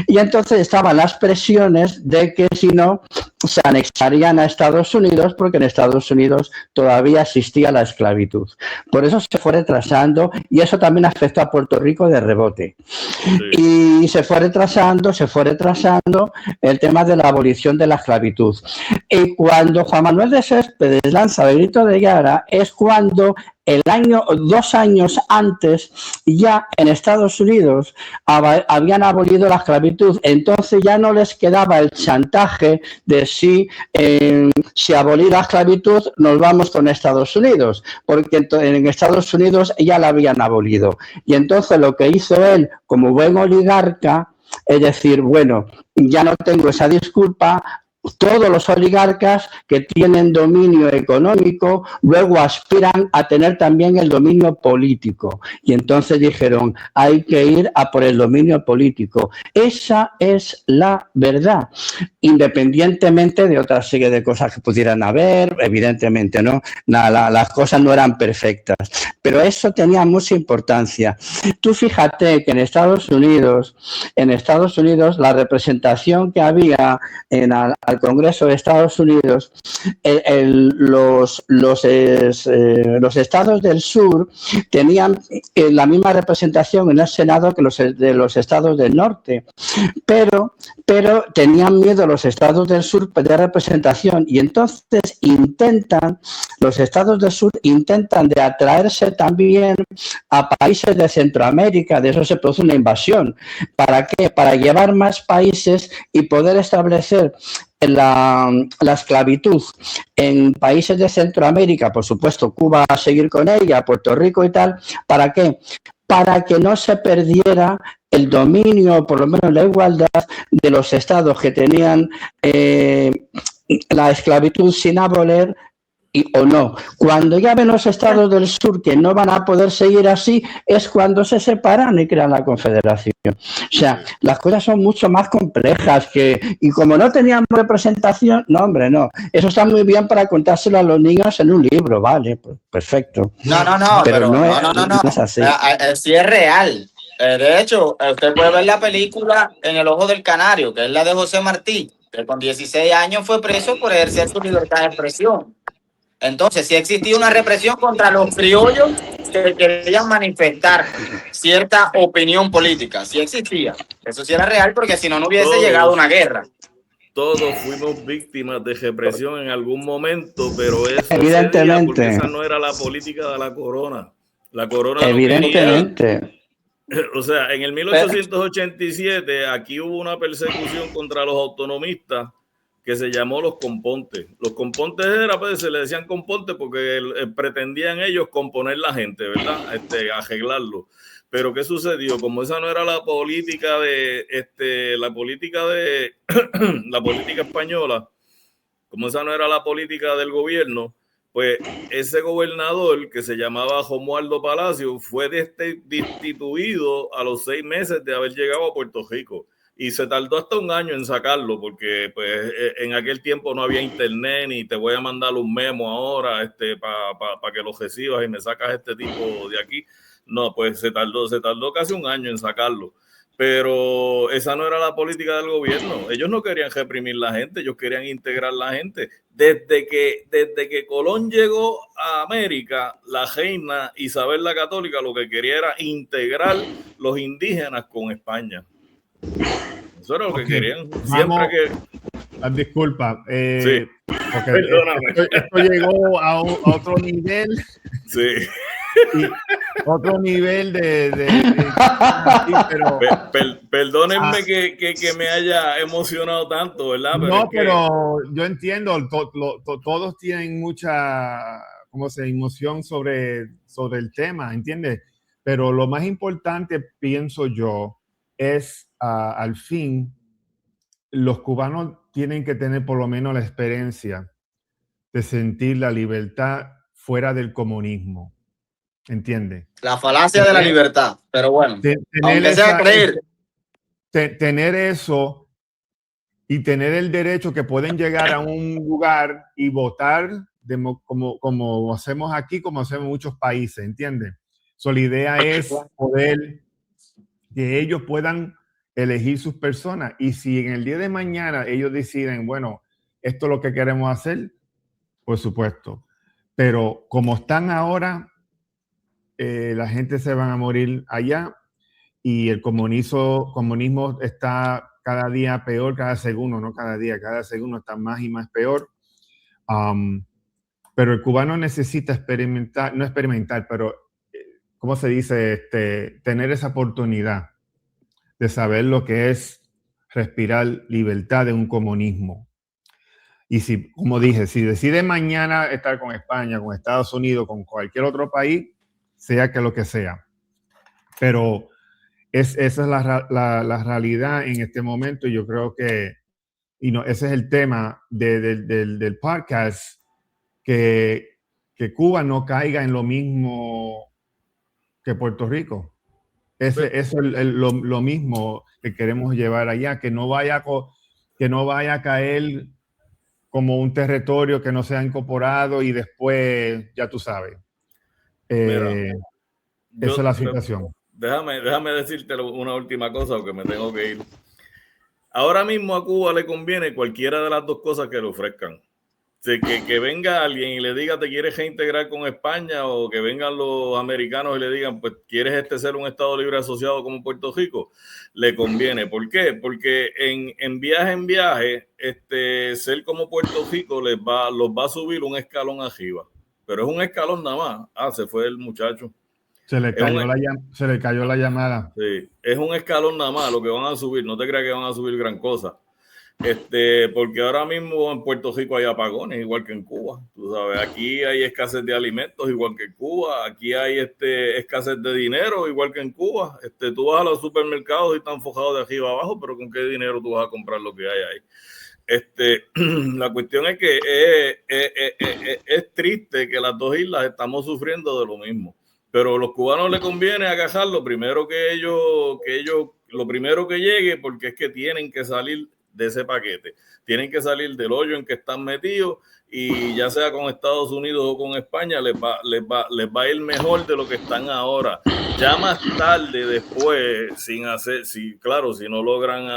Y entonces estaban las presiones de que si no, se anexarían a Estados Unidos porque en Estados Unidos todavía existía la esclavitud. Por eso se fue retrasando y eso también afectó a Puerto Rico de rebote. Sí. Y se fue retrasando el tema de la abolición de la esclavitud. Y cuando Juan Manuel de Céspedes lanza el grito de Yara es cuando 2 años antes ya en Estados Unidos habían abolido la esclavitud, entonces ya no les quedaba el chantaje de si abolir la esclavitud nos vamos con Estados Unidos, porque en Estados Unidos ya la habían abolido. Y entonces lo que hizo él como buen oligarca es decir, bueno, ya no tengo esa disculpa. Todos los oligarcas que tienen dominio económico luego aspiran a tener también el dominio político. Y entonces dijeron, hay que ir a por el dominio político. Esa es la verdad, independientemente de otra serie de cosas que pudieran haber, evidentemente, ¿no? Las cosas no eran perfectas, pero eso tenía mucha importancia. Tú fíjate que en Estados Unidos la representación que había al Congreso de Estados Unidos, los estados del sur tenían la misma representación en el Senado que los estados del norte, pero tenían miedo los estados del sur de representación y entonces los estados del sur intentan de atraerse también a países de Centroamérica, de eso se produce una invasión. ¿Para qué? Para llevar más países y poder establecer la esclavitud en países de Centroamérica, por supuesto, Cuba a seguir con ella, Puerto Rico y tal. ¿Para qué? Para que no se perdiera el dominio, por lo menos la igualdad de los estados que tenían la esclavitud sin abolir o no. Cuando ya ven los estados del sur que no van a poder seguir así, es cuando se separan y crean la confederación. O sea, las cosas son mucho más complejas y como no teníamos representación, no. Eso está muy bien para contárselo a los niños en un libro, vale, pues, perfecto. Pero no es así. Sí es real. De hecho, usted puede ver la película En el ojo del canario, que es la de José Martí, que con 16 años fue preso por ejercer su libertad de expresión. Entonces, sí existía una represión contra los criollos que querían manifestar cierta opinión política. Sí existía. Eso sí era real, porque si no, no hubiese llegado una guerra. Todos fuimos víctimas de represión en algún momento, pero eso evidentemente, porque esa no era la política de la corona. La corona evidentemente. No quería, o sea, en el 1887 aquí hubo una persecución contra los autonomistas que se llamó los compontes. Los compontes se le decían compontes porque pretendían ellos componer la gente, ¿verdad? Arreglarlo. Pero ¿qué sucedió? Como esa no era la política la política española, como esa no era la política del gobierno, pues ese gobernador que se llamaba Romualdo Palacio fue destituido a los 6 meses de haber llegado a Puerto Rico. Y se tardó hasta 1 año en sacarlo, porque pues, en aquel tiempo no había internet, ni te voy a mandar un memo ahora para que lo recibas y me sacas este tipo de aquí. No, pues se tardó casi un año en sacarlo. Pero esa no era la política del gobierno. Ellos no querían reprimir la gente, ellos querían integrar la gente. Desde que Colón llegó a América, la reina Isabel la Católica lo que quería era integrar los indígenas con España. Eso era lo que querían. Siempre Disculpa. Sí. Perdóname. Esto llegó a otro nivel. Sí. Otro nivel pero perdónenme que me haya emocionado tanto, ¿verdad? Pero yo entiendo, todos tienen mucha emoción sobre el tema, ¿entiendes? Pero lo más importante, pienso yo, es al fin, los cubanos tienen que tener por lo menos la experiencia de sentir la libertad fuera del comunismo. ¿Entiende? La falacia de la libertad, pero bueno, aunque sea creer. Tener eso y tener el derecho que pueden llegar a un lugar y votar como hacemos aquí, como hacemos en muchos países, ¿entiende? So, la idea es poder que ellos puedan elegir sus personas, y si en el día de mañana ellos deciden, bueno, esto es lo que queremos hacer, por supuesto, pero como están ahora, la gente se van a morir allá y el comunismo está cada día peor, cada segundo, no cada día, cada segundo está más y más peor. Pero el cubano necesita pero ¿cómo se dice? Tener esa oportunidad de saber lo que es respirar libertad de un comunismo. Y si, como dije, si decide mañana estar con España, con Estados Unidos, con cualquier otro país, sea que lo que sea. Pero esa es la realidad en este momento, y yo creo que ese es el tema del podcast, que Cuba no caiga en lo mismo que Puerto Rico. Eso es lo mismo que queremos llevar allá, que no vaya a caer como un territorio que no sea incorporado y después, ya tú sabes. Esa es la situación. Déjame decirte una última cosa, porque me tengo que ir. Ahora mismo a Cuba le conviene cualquiera de las dos cosas que le ofrezcan. Que venga alguien y le diga te quieres reintegrar con España, o que vengan los americanos y le digan pues quieres ser un estado libre asociado como Puerto Rico, le conviene. ¿Por qué? Porque en viaje ser como Puerto Rico los va a subir un escalón arriba, pero es un escalón nada más. Se fue el muchacho. Se le cayó la llamada. Sí, es un escalón nada más lo que van a subir. No te creas que van a subir gran cosa. Porque ahora mismo en Puerto Rico hay apagones, igual que en Cuba. Tú sabes, aquí hay escasez de alimentos, igual que en Cuba. Aquí hay escasez de dinero, igual que en Cuba. Tú vas a los supermercados y están forjados de arriba abajo, pero ¿con qué dinero tú vas a comprar lo que hay ahí? La cuestión es que es triste que las dos islas estamos sufriendo de lo mismo. Pero a los cubanos les conviene agarrar lo primero lo primero que llegue, porque es que tienen que salir de ese paquete, tienen que salir del hoyo en que están metidos, y ya sea con Estados Unidos o con España les va a ir mejor de lo que están ahora. Ya más tarde, después, si no logran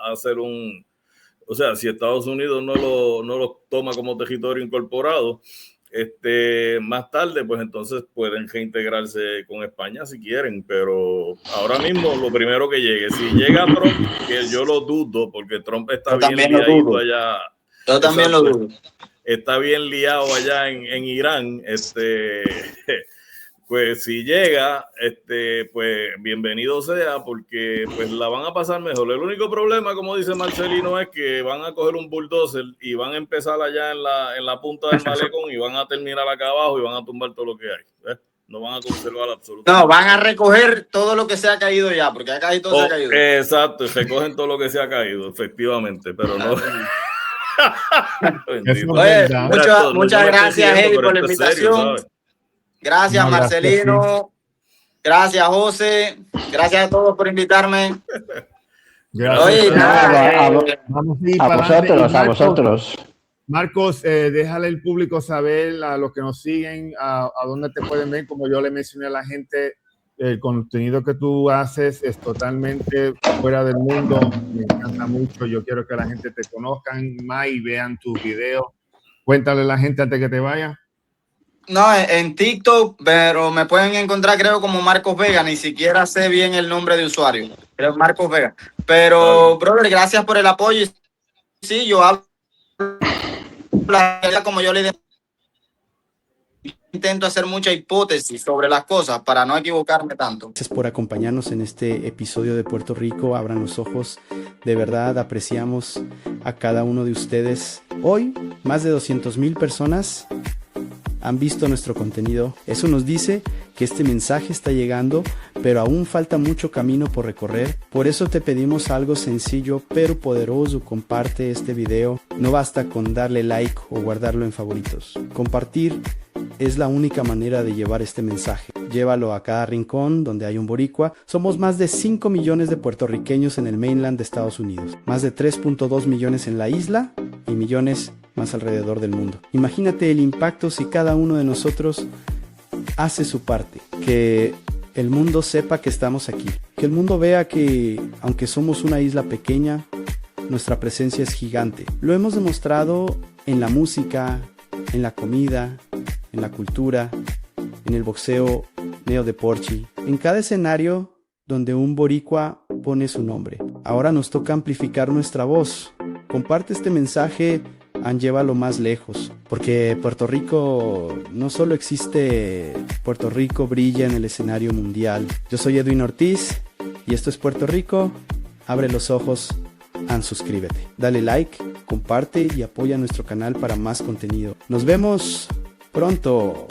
hacer o sea, si Estados Unidos no lo toma como territorio incorporado, más tarde, pues entonces pueden reintegrarse con España si quieren, pero ahora mismo lo primero que llegue, si llega Trump, que yo lo dudo, porque Trump está bien liado allá. Yo también lo dudo. Está bien liado allá en Irán. Pues si llega, pues bienvenido sea, porque pues la van a pasar mejor. El único problema, como dice Marcelino, es que van a coger un bulldozer y van a empezar allá en la punta del malecón y van a terminar acá abajo y van a tumbar todo lo que hay. No van a conservar absolutamente. No, van a recoger todo lo que se ha caído ya, porque acá hay todo se ha caído. Exacto, recogen todo lo que se ha caído, efectivamente, pero no. Oye, muchas gracias, Eddie, por la invitación. Gracias, Marcelino. Gracias, José. Gracias a todos por invitarme. Gracias. Oye, a vosotros. Marcos, déjale al público saber, a los que nos siguen, a dónde te pueden ver. Como yo le mencioné a la gente, el contenido que tú haces es totalmente fuera del mundo. Me encanta mucho. Yo quiero que la gente te conozcan más y vean tus videos. Cuéntale a la gente antes que te vaya. No, en TikTok, pero me pueden encontrar, creo, como Marcos Vega. Ni siquiera sé bien el nombre de usuario. Creo Marcos Vega. Pero, brother, gracias por el apoyo. Sí, yo hablo como yo le intento hacer mucha hipótesis sobre las cosas para no equivocarme tanto. Gracias por acompañarnos en este episodio de Puerto Rico. Abran los ojos. De verdad apreciamos a cada uno de ustedes. Hoy, más de 200,000 personas han visto nuestro contenido. Eso nos dice que este mensaje está llegando, pero aún falta mucho camino por recorrer. Por eso te pedimos algo sencillo pero poderoso. Comparte este video. No basta con darle like o guardarlo en favoritos. Compartir es la única manera de llevar este mensaje. Llévalo a cada rincón donde hay un boricua. Somos más de 5 millones de puertorriqueños en el mainland de Estados Unidos. Más de 3.2 millones en la isla y millones más alrededor del mundo. Imagínate el impacto si cada uno de nosotros hace su parte. Que el mundo sepa que estamos aquí. Que el mundo vea que, aunque somos una isla pequeña, nuestra presencia es gigante. Lo hemos demostrado en la música, en la comida, en la cultura, en el boxeo Neo de Porchi. En cada escenario donde un boricua pone su nombre. Ahora nos toca amplificar nuestra voz. Comparte este mensaje, llévalo más lejos, porque Puerto Rico no solo existe, Puerto Rico brilla en el escenario mundial. Yo soy Edwin Ortiz y esto es Puerto Rico. Abre los ojos, suscríbete, dale like, comparte y apoya nuestro canal para más contenido. Nos vemos pronto.